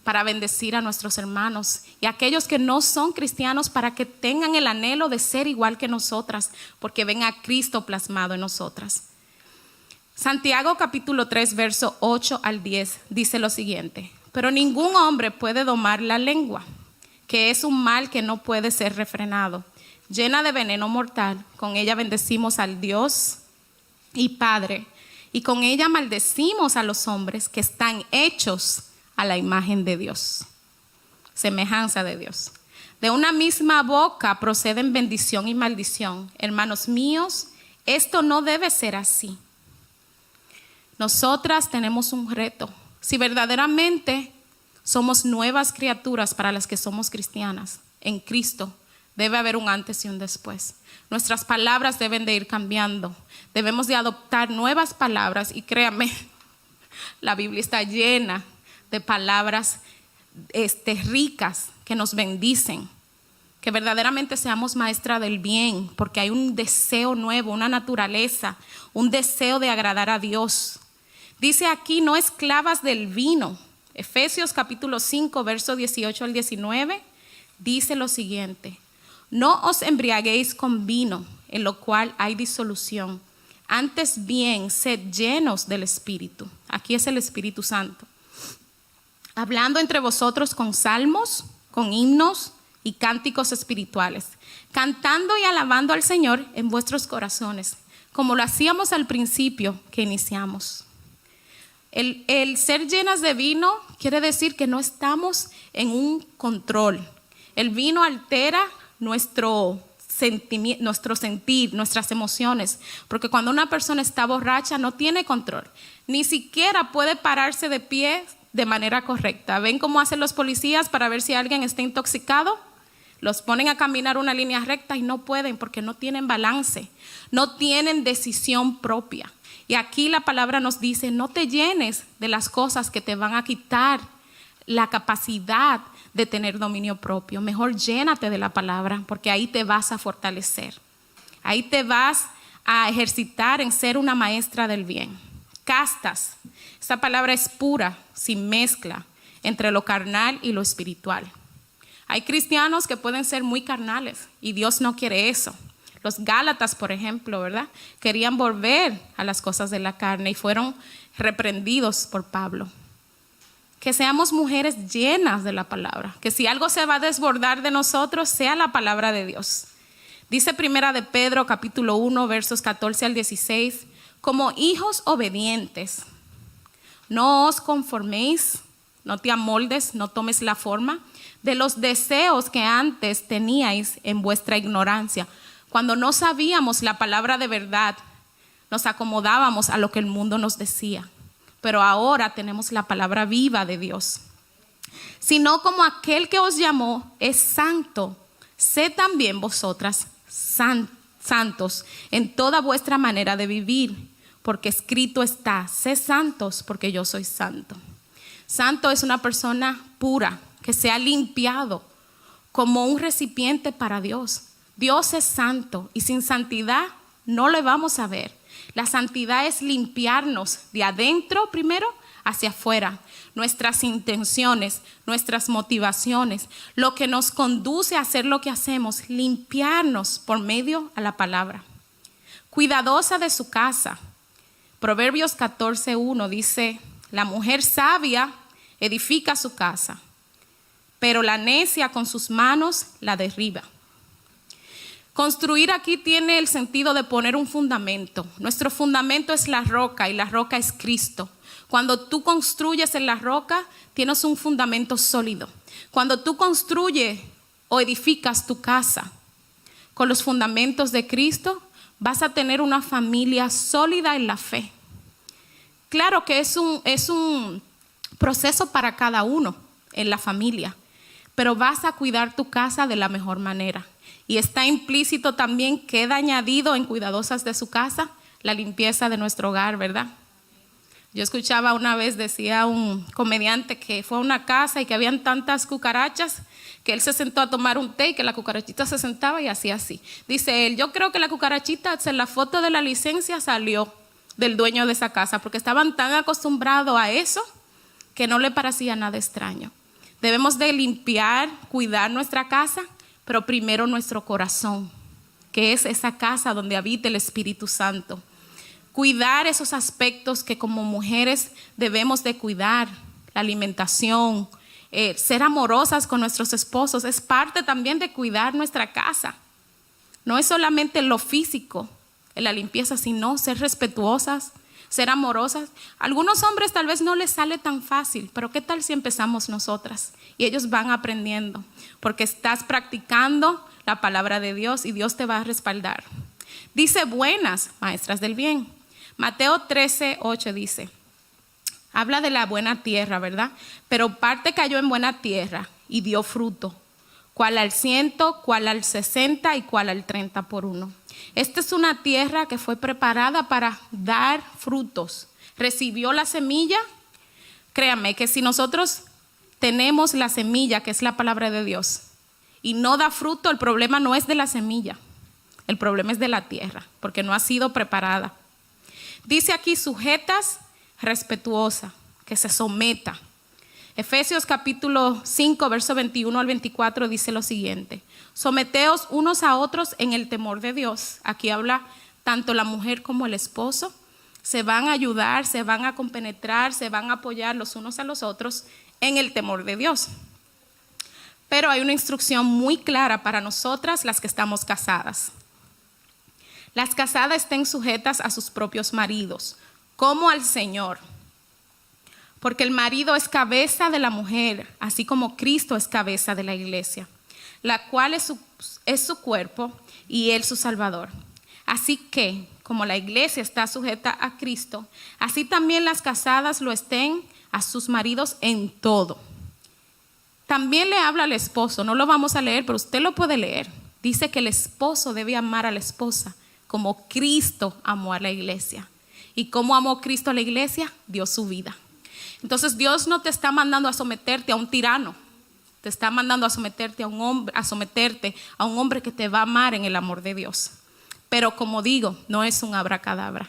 para bendecir a nuestros hermanos y a aquellos que no son cristianos, para que tengan el anhelo de ser igual que nosotras, porque ven a Cristo plasmado en nosotras. Santiago capítulo 3, verso 8 al 10 dice lo siguiente: pero ningún hombre puede domar la lengua, que es un mal que no puede ser refrenado, llena de veneno mortal. Con ella bendecimos al Dios y Padre, y con ella maldecimos a los hombres que están hechos a la imagen de Dios, semejanza de Dios. De una misma boca proceden bendición y maldición. Hermanos míos, esto no debe ser así. Nosotras tenemos un reto. Si verdaderamente somos nuevas criaturas para las que somos cristianas, en Cristo debe haber un antes y un después. Nuestras palabras deben de ir cambiando. Debemos de adoptar nuevas palabras y créanme, la Biblia está llena de palabras ricas que nos bendicen. Que verdaderamente seamos maestras del bien, porque hay un deseo nuevo, una naturaleza, un deseo de agradar a Dios. Dice aquí, no esclavas del vino. Efesios capítulo 5, verso 18 al 19, dice lo siguiente: no os embriaguéis con vino, en lo cual hay disolución. Antes bien, sed llenos del Espíritu. Aquí es el Espíritu Santo. Hablando entre vosotros con salmos, con himnos y cánticos espirituales, cantando y alabando al Señor en vuestros corazones, como lo hacíamos al principio que iniciamos. El ser llenas de vino quiere decir que no estamos en un control. El vino altera nuestro sentir, nuestras emociones, porque cuando una persona está borracha no tiene control, ni siquiera puede pararse de pie de manera correcta. ¿Ven cómo hacen los policías para ver si alguien está intoxicado? Los ponen a caminar una línea recta y no pueden porque no tienen balance, no tienen decisión propia. Y aquí la palabra nos dice, no te llenes de las cosas que te van a quitar la capacidad de tener dominio propio. Mejor llénate de la palabra, porque ahí te vas a fortalecer. Ahí te vas a ejercitar en ser una maestra del bien. Castas. Esta palabra es pura, sin mezcla entre lo carnal y lo espiritual. Hay cristianos que pueden ser muy carnales y Dios no quiere eso. Los Gálatas, por ejemplo, ¿verdad? Querían volver a las cosas de la carne y fueron reprendidos por Pablo. Que seamos mujeres llenas de la palabra, que si algo se va a desbordar de nosotros, sea la palabra de Dios. Dice Primera de Pedro, capítulo 1, versos 14 al 16, como hijos obedientes, no os conforméis, no te amoldes, no tomes la forma de los deseos que antes teníais en vuestra ignorancia. Cuando no sabíamos la palabra de verdad, nos acomodábamos a lo que el mundo nos decía. Pero ahora tenemos la palabra viva de Dios. Sino como aquel que os llamó es santo, sed también vosotras santos en toda vuestra manera de vivir, porque escrito está, sed santos porque yo soy santo. Santo es una persona pura, que se ha limpiado como un recipiente para Dios. Dios es santo y sin santidad no le vamos a ver. La santidad es limpiarnos de adentro primero hacia afuera. Nuestras intenciones, nuestras motivaciones, lo que nos conduce a hacer lo que hacemos, limpiarnos por medio a la palabra. Cuidadosa de su casa. Proverbios 14:1 dice, la mujer sabia edifica su casa, pero la necia con sus manos la derriba. Construir aquí tiene el sentido de poner un fundamento. Nuestro fundamento es la roca y la roca es Cristo. Cuando tú construyes en la roca, tienes un fundamento sólido. Cuando tú construyes o edificas tu casa con los fundamentos de Cristo, vas a tener una familia sólida en la fe. Claro que es un proceso para cada uno en la familia, pero vas a cuidar tu casa de la mejor manera. Y está implícito también, queda añadido en cuidadosas de su casa, la limpieza de nuestro hogar, ¿verdad? Yo escuchaba una vez, decía un comediante que fue a una casa y que habían tantas cucarachas que él se sentó a tomar un té y que la cucarachita se sentaba y hacía así. Dice él, yo creo que la cucarachita en la foto de la licencia salió del dueño de esa casa porque estaban tan acostumbrados a eso que no le parecía nada extraño. Debemos de limpiar, cuidar nuestra casa, pero primero nuestro corazón, que es esa casa donde habita el Espíritu Santo. Cuidar esos aspectos que como mujeres debemos de cuidar, la alimentación, ser amorosas con nuestros esposos, es parte también de cuidar nuestra casa. No es solamente lo físico, en la limpieza, sino ser respetuosas, ser amorosas. A algunos hombres tal vez no les sale tan fácil, pero ¿qué tal si empezamos nosotras? Y ellos van aprendiendo, porque estás practicando la palabra de Dios y Dios te va a respaldar. Dice buenas, maestras del bien. Mateo 13:8 dice, habla de la buena tierra, ¿verdad? Pero parte cayó en buena tierra y dio fruto, cual al 100, cual al 60 y cual al 30 por uno. Esta es una tierra que fue preparada para dar frutos. Recibió la semilla. Créanme que si nosotros tenemos la semilla, que es la palabra de Dios, y no da fruto, el problema no es de la semilla. El problema es de la tierra, porque no ha sido preparada. Dice aquí sujetas, respetuosa, que se someta. Efesios capítulo 5, verso 21 al 24 dice lo siguiente. Someteos unos a otros en el temor de Dios. Aquí habla tanto la mujer como el esposo. Se van a ayudar, se van a compenetrar, se van a apoyar los unos a los otros en el temor de Dios. Pero hay una instrucción muy clara para nosotras las que estamos casadas. Las casadas estén sujetas a sus propios maridos, como al Señor. Porque el marido es cabeza de la mujer, así como Cristo es cabeza de la iglesia, la cual es su cuerpo y él su Salvador. Así que, como la iglesia está sujeta a Cristo, así también las casadas lo estén a sus maridos en todo. También le habla al esposo, no lo vamos a leer, pero usted lo puede leer. Dice que el esposo debe amar a la esposa como Cristo amó a la iglesia. ¿Y cómo amó Cristo a la iglesia? Dio su vida. Entonces Dios no te está mandando a someterte a un tirano. Te está mandando a someterte a un hombre que te va a amar en el amor de Dios. Pero como digo, no es un abracadabra.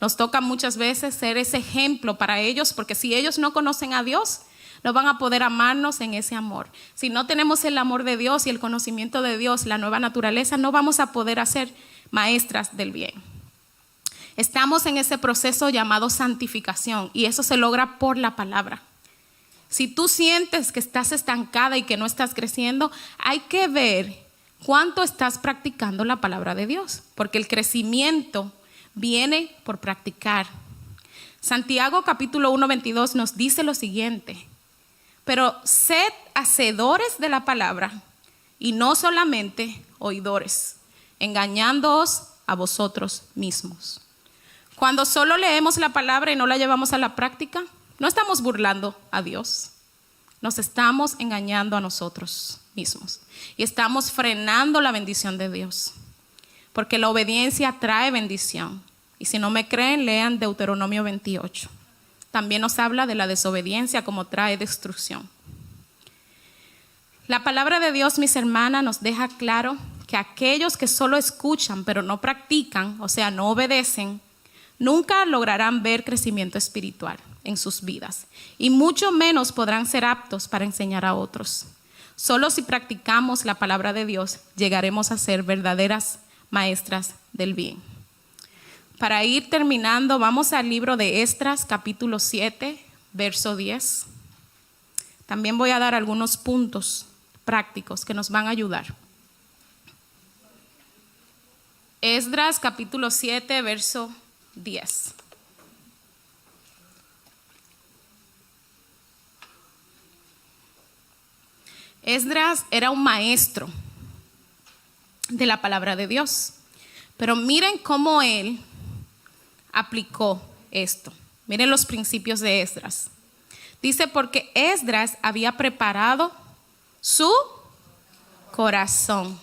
Nos toca muchas veces ser ese ejemplo para ellos, porque si ellos no conocen a Dios, no van a poder amarnos en ese amor. Si no tenemos el amor de Dios y el conocimiento de Dios, la nueva naturaleza, no vamos a poder ser maestras del bien. Estamos en ese proceso llamado santificación y eso se logra por la palabra. Si tú sientes que estás estancada y que no estás creciendo, hay que ver cuánto estás practicando la palabra de Dios, porque el crecimiento viene por practicar. Santiago capítulo 1:22 nos dice lo siguiente: pero sed hacedores de la palabra y no solamente oidores, engañándoos a vosotros mismos. Cuando solo leemos la palabra y no la llevamos a la práctica, no estamos burlando a Dios, nos estamos engañando a nosotros mismos y estamos frenando la bendición de Dios, porque la obediencia trae bendición. Y si no me creen, lean Deuteronomio 28. También nos habla de la desobediencia como trae destrucción. La palabra de Dios, mis hermanas, nos deja claro que aquellos que solo escuchan pero no practican, o sea, no obedecen, nunca lograrán ver crecimiento espiritual en sus vidas y mucho menos podrán ser aptos para enseñar a otros. Solo si practicamos la palabra de Dios llegaremos a ser verdaderas maestras del bien. Para ir terminando, vamos al libro de Esdras, capítulo 7, verso 10. También voy a dar algunos puntos prácticos que nos van a ayudar. Esdras, capítulo 7, verso 10. Esdras era un maestro de la palabra de Dios, pero miren cómo él aplicó esto. Miren los principios de Esdras. Dice, porque Esdras había preparado su corazón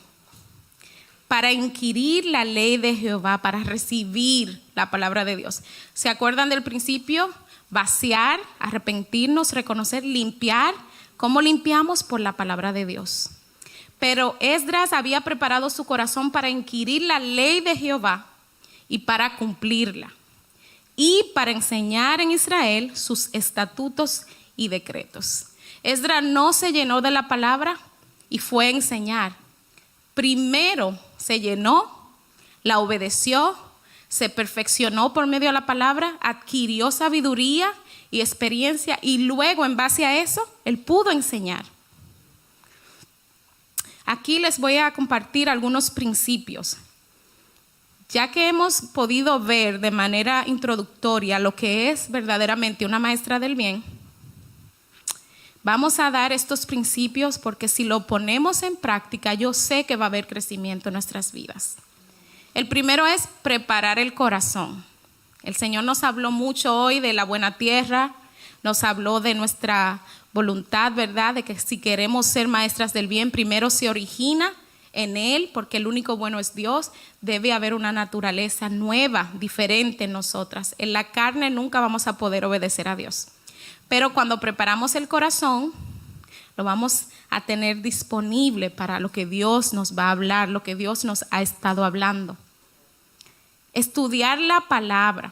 para inquirir la ley de Jehová, para recibir la palabra de Dios. ¿Se acuerdan del principio? Vaciar, arrepentirnos, reconocer, limpiar. ¿Cómo limpiamos? Por la palabra de Dios. Pero Esdras había preparado su corazón para inquirir la ley de Jehová y para cumplirla, y para enseñar en Israel sus estatutos y decretos. Esdras no se llenó de la palabra y fue a enseñar. Primero se llenó, la obedeció, se perfeccionó por medio de la palabra, adquirió sabiduría y experiencia y luego en base a eso él pudo enseñar. Aquí les voy a compartir algunos principios. Ya que hemos podido ver de manera introductoria lo que es verdaderamente una maestra del bien, vamos a dar estos principios porque si lo ponemos en práctica, yo sé que va a haber crecimiento en nuestras vidas. El primero es preparar el corazón. El Señor nos habló mucho hoy de la buena tierra, nos habló de nuestra voluntad, ¿verdad? De que si queremos ser maestras del bien, primero se origina en Él, porque el único bueno es Dios. Debe haber una naturaleza nueva, diferente en nosotras. En la carne nunca vamos a poder obedecer a Dios, pero cuando preparamos el corazón, lo vamos a tener disponible para lo que Dios nos va a hablar, lo que Dios nos ha estado hablando. Estudiar la palabra.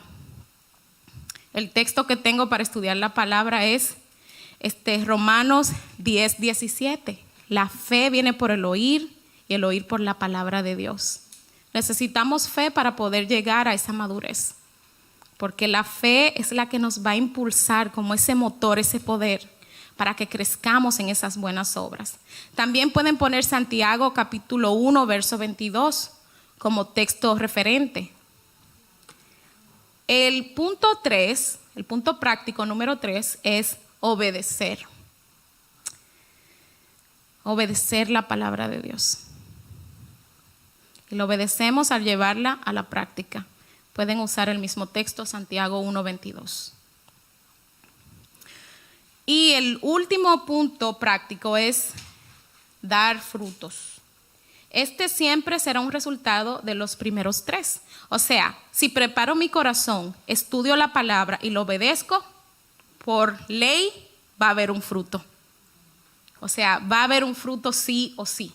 El texto que tengo para estudiar la palabra es Romanos 10:17. La fe viene por el oír y el oír por la palabra de Dios. Necesitamos fe para poder llegar a esa madurez, porque la fe es la que nos va a impulsar como ese motor, ese poder, para que crezcamos en esas buenas obras. También pueden poner Santiago capítulo 1, verso 22 como texto referente. El punto 3, el punto práctico número 3 es obedecer. Obedecer la palabra de Dios. Y lo obedecemos al llevarla a la práctica. Pueden usar el mismo texto, Santiago 1:22. Y el último punto práctico es dar frutos. Este siempre será un resultado de los primeros 3. O sea, si preparo mi corazón, estudio la palabra y lo obedezco, por ley va a haber un fruto. O sea, va a haber un fruto sí o sí,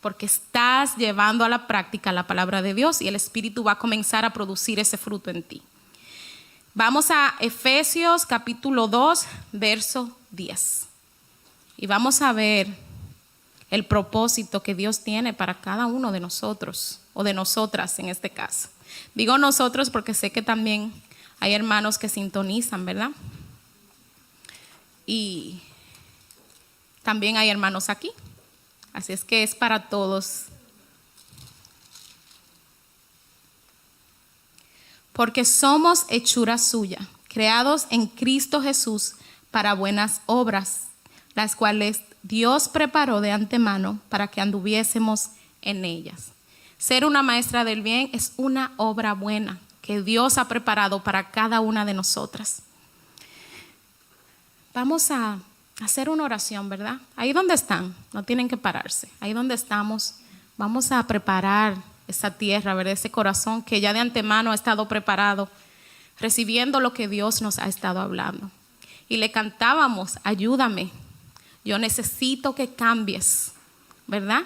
porque estás llevando a la práctica la palabra de Dios y el Espíritu va a comenzar a producir ese fruto en ti. Vamos a Efesios capítulo 2, verso 10. Y vamos a ver el propósito que Dios tiene para cada uno de nosotros, o de nosotras en este caso. Digo nosotros porque sé que también hay hermanos que sintonizan, ¿verdad? Y también hay hermanos aquí. Así es que es para todos. Porque somos hechura suya, creados en Cristo Jesús para buenas obras, las cuales Dios preparó de antemano para que anduviésemos en ellas. Ser una maestra del bien es una obra buena que Dios ha preparado para cada una de nosotras. Vamos a hacer una oración, ¿verdad? Ahí donde están, no tienen que pararse. Ahí donde estamos, vamos a preparar esa tierra, ¿verdad? Ese corazón que ya de antemano ha estado preparado, recibiendo lo que Dios nos ha estado hablando. Y le cantábamos, ayúdame, yo necesito que cambies, ¿verdad?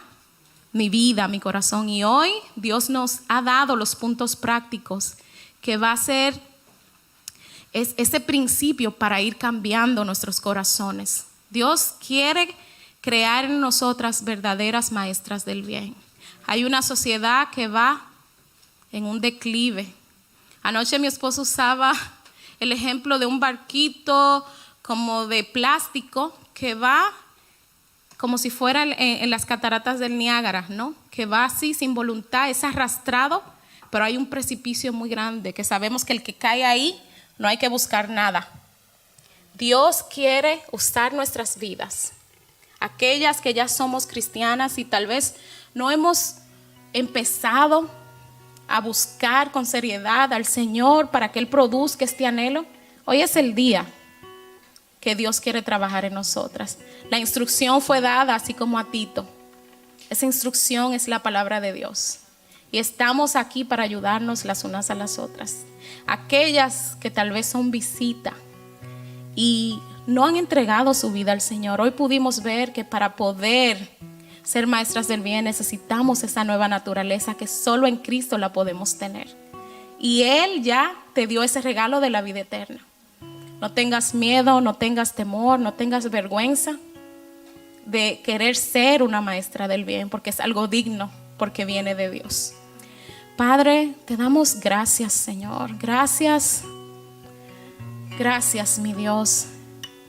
Mi vida, mi corazón. Y hoy Dios nos ha dado los puntos prácticos que va a ser ese principio para ir cambiando nuestros corazones. Dios quiere crear en nosotras verdaderas maestras del bien. Hay una sociedad que va en un declive. Anoche mi esposo usaba el ejemplo de un barquito como de plástico que va como si fuera en las cataratas del Niágara, ¿no? Que va así sin voluntad, es arrastrado, pero hay un precipicio muy grande que sabemos que el que cae ahí no hay que buscar nada. Dios quiere usar nuestras vidas, aquellas que ya somos cristianas y tal vez no hemos empezado a buscar con seriedad al Señor para que Él produzca este anhelo. Hoy es el día que Dios quiere trabajar en nosotras. La instrucción fue dada así como a Tito. Esa instrucción es la palabra de Dios. Y estamos aquí para ayudarnos las unas a las otras. Aquellas que tal vez son visita y no han entregado su vida al Señor. Hoy pudimos ver que para poder ser maestras del bien necesitamos esa nueva naturaleza que solo en Cristo la podemos tener. Y Él ya te dio ese regalo de la vida eterna. No tengas miedo, no tengas temor, no tengas vergüenza de querer ser una maestra del bien, porque es algo digno, porque viene de Dios. Padre, te damos gracias, Señor. Gracias, mi Dios,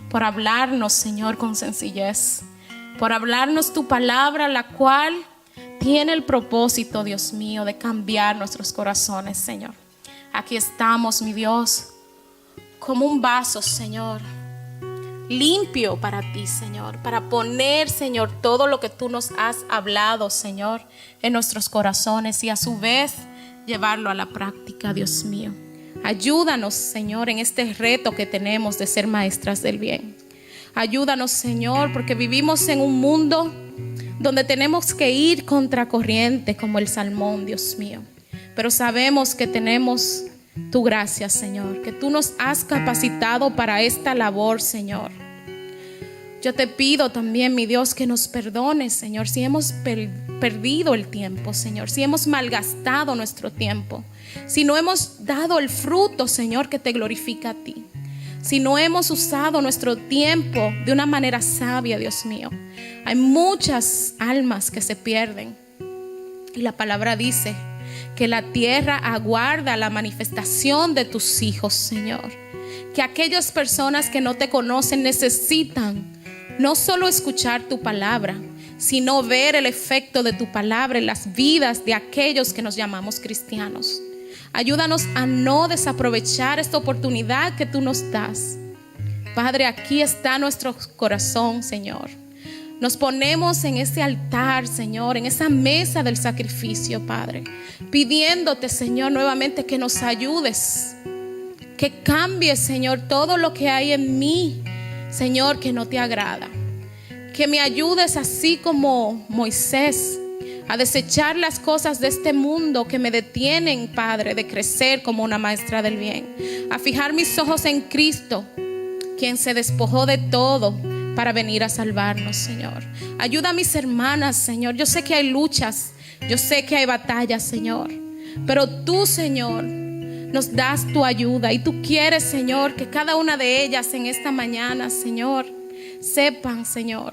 por hablarnos, Señor, con sencillez. Por hablarnos tu palabra, la cual tiene el propósito, Dios mío, de cambiar nuestros corazones, Señor. Aquí estamos, mi Dios, como un vaso, Señor, limpio para ti, Señor, para poner, Señor, todo lo que tú nos has hablado, Señor, en nuestros corazones y a su vez llevarlo a la práctica, Dios mío. Ayúdanos, Señor, en este reto que tenemos de ser maestras del bien. Ayúdanos, Señor, porque vivimos en un mundo donde tenemos que ir contracorriente como el salmón, Dios mío. Pero sabemos que tenemos tu gracia, Señor, que tú nos has capacitado para esta labor, Señor. Yo te pido también, mi Dios, que nos perdones, Señor, si hemos perdido el tiempo, Señor, si hemos malgastado nuestro tiempo, si no hemos dado el fruto, Señor, que te glorifica a ti, si no hemos usado nuestro tiempo de una manera sabia, Dios mío. Hay muchas almas que se pierden y la palabra dice que la tierra aguarda la manifestación de tus hijos, Señor. Que aquellas personas que no te conocen necesitan no solo escuchar tu palabra, sino ver el efecto de tu palabra en las vidas de aquellos que nos llamamos cristianos. Ayúdanos a no desaprovechar esta oportunidad que tú nos das. Padre, aquí está nuestro corazón, Señor. Nos ponemos en ese altar, Señor, en esa mesa del sacrificio, Padre, pidiéndote, Señor, nuevamente que nos ayudes, que cambies, Señor, todo lo que hay en mí, Señor, que no te agrada. Que me ayudes así como Moisés a desechar las cosas de este mundo que me detienen, Padre, de crecer como una maestra del bien. A fijar mis ojos en Cristo, quien se despojó de todo para venir a salvarnos, Señor. Ayuda a mis hermanas, Señor. Yo sé que hay luchas, yo sé que hay batallas, Señor, pero tú, Señor, nos das tu ayuda y tú quieres, Señor, que cada una de ellas en esta mañana, Señor, sepan, Señor,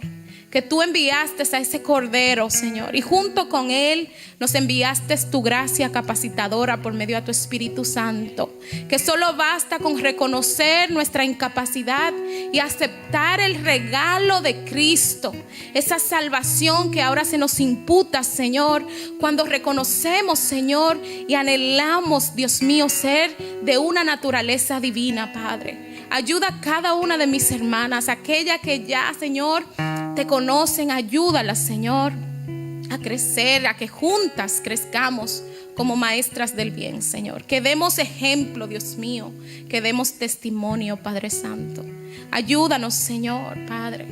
que tú enviaste a ese Cordero, Señor, y junto con él nos enviaste tu gracia capacitadora por medio de tu Espíritu Santo, que solo basta con reconocer nuestra incapacidad y aceptar el regalo de Cristo, esa salvación que ahora se nos imputa, Señor, cuando reconocemos, Señor, y anhelamos, Dios mío, ser de una naturaleza divina, Padre. Ayuda a cada una de mis hermanas, aquella que ya, Señor, te conocen, ayúdalas, Señor, a crecer, a que juntas crezcamos como maestras del bien, Señor. Que demos ejemplo, Dios mío, que demos testimonio, Padre Santo. Ayúdanos, Señor, Padre.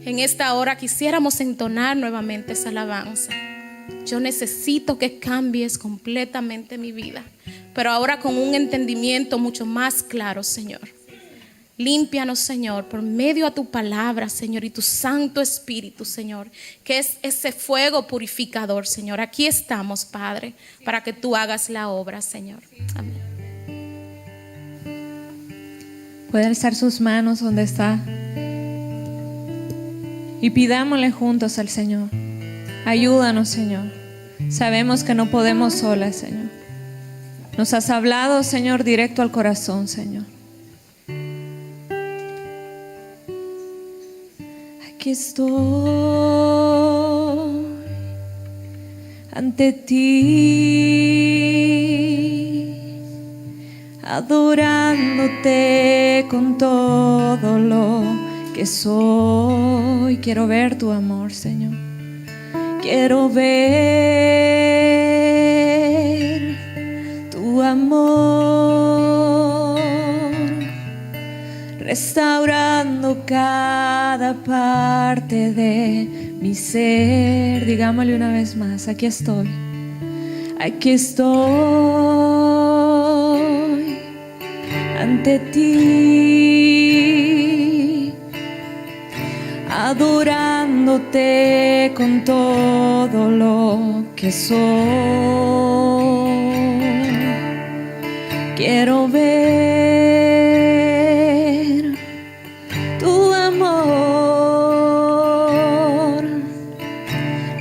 En esta hora quisiéramos entonar nuevamente esa alabanza. Yo necesito que cambies completamente mi vida, pero ahora con un entendimiento mucho más claro, Señor. Límpianos, Señor, por medio de tu palabra, Señor, y tu Santo Espíritu, Señor, que es ese fuego purificador, Señor. Aquí estamos, Padre, para que tú hagas la obra, Señor. Amén. Puede alzar sus manos donde está y pidámosle juntos al Señor. Ayúdanos, Señor. Sabemos que no podemos solas, Señor. Nos has hablado, Señor, directo al corazón, Señor. Aquí estoy ante ti, adorándote con todo lo que soy. Quiero ver tu amor, Señor. Quiero ver tu amor, restaurando cada parte de mi ser. Digámosle una vez más, aquí estoy ante ti, adorándote con todo lo que soy. Quiero ver tu amor,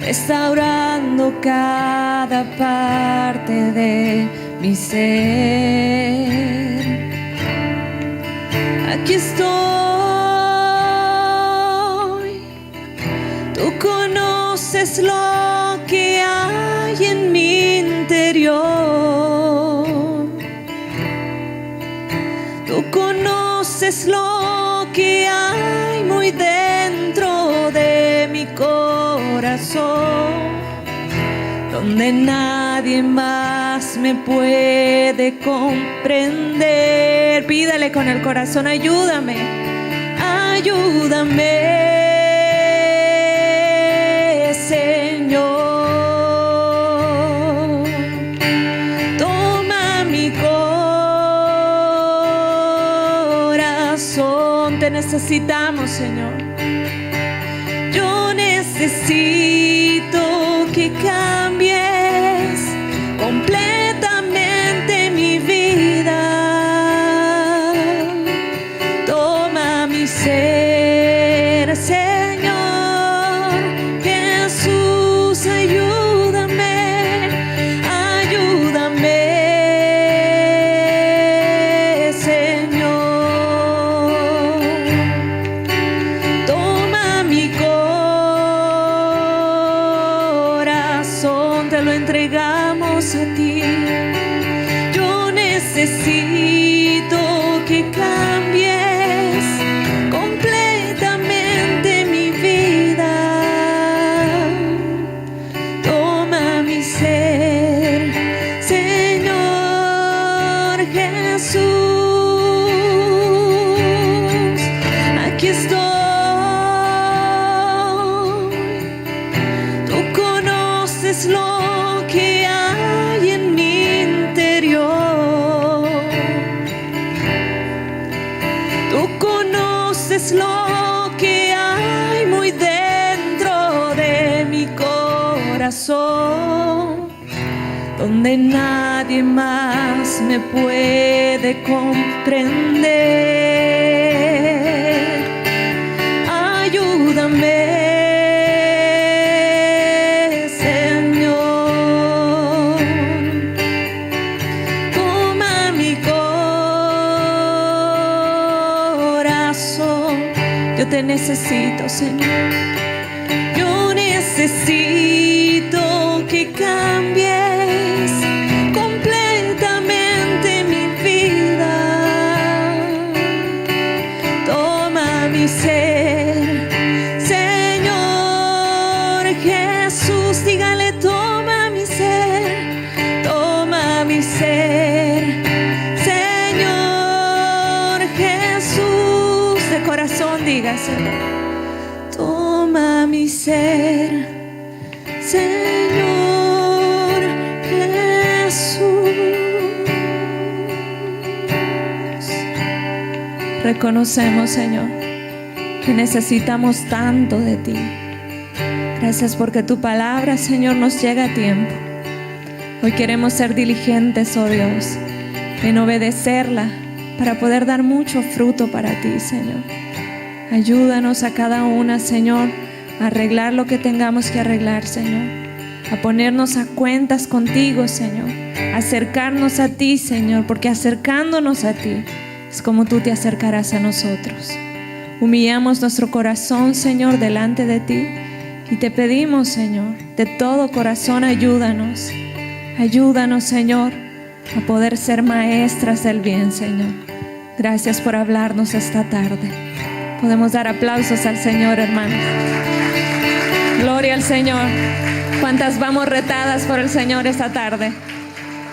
restaurando cada parte de mi ser. Aquí estoy, tú conoces lo que hay en mi interior. Tú conoces lo que hay muy dentro de mi corazón, donde nadie más me puede comprender. Pídale con el corazón, ayúdame, ayúdame, Señor. Toma mi corazón, te necesitamos, Señor. Yo necesito que cambies completamente mi vida. Toma mi ser, Señor. Jesús, ayúdame, ayúdame, Señor. Toma mi corazón, te lo entregamos a ti. Yo necesito que cambies completamente que hay muy dentro de mi corazón, donde nadie más me puede comprender. Ayúdame, Señor. Toma mi corazón. Yo te necesito, Señor. Yo necesito que cambies completamente mi vida. Toma mi ser, Señor Jesús. Dígale, toma mi ser, toma mi ser, Señor Jesús. De corazón dígaselo. Toma mi ser, Señor Jesús. Reconocemos, Señor, que necesitamos tanto de ti. Gracias porque tu palabra, Señor, nos llega a tiempo. Hoy queremos ser diligentes, oh Dios, en obedecerla para poder dar mucho fruto para ti, Señor. Ayúdanos a cada una, Señor, a arreglar lo que tengamos que arreglar, Señor. A ponernos a cuentas contigo, Señor. A acercarnos a ti, Señor, porque acercándonos a ti es como tú te acercarás a nosotros. Humillamos nuestro corazón, Señor, delante de ti y te pedimos, Señor, de todo corazón, ayúdanos. Ayúdanos, Señor, a poder ser maestras del bien, Señor. Gracias por hablarnos esta tarde. Podemos dar aplausos al Señor, hermanos. Gloria al Señor. ¿Cuántas vamos retadas por el Señor esta tarde?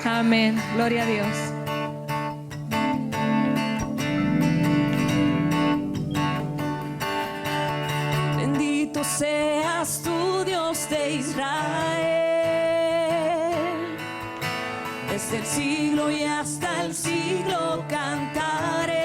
Amén. Gloria a Dios. Bendito seas tú, Dios de Israel. Desde el siglo y hasta el siglo cantaré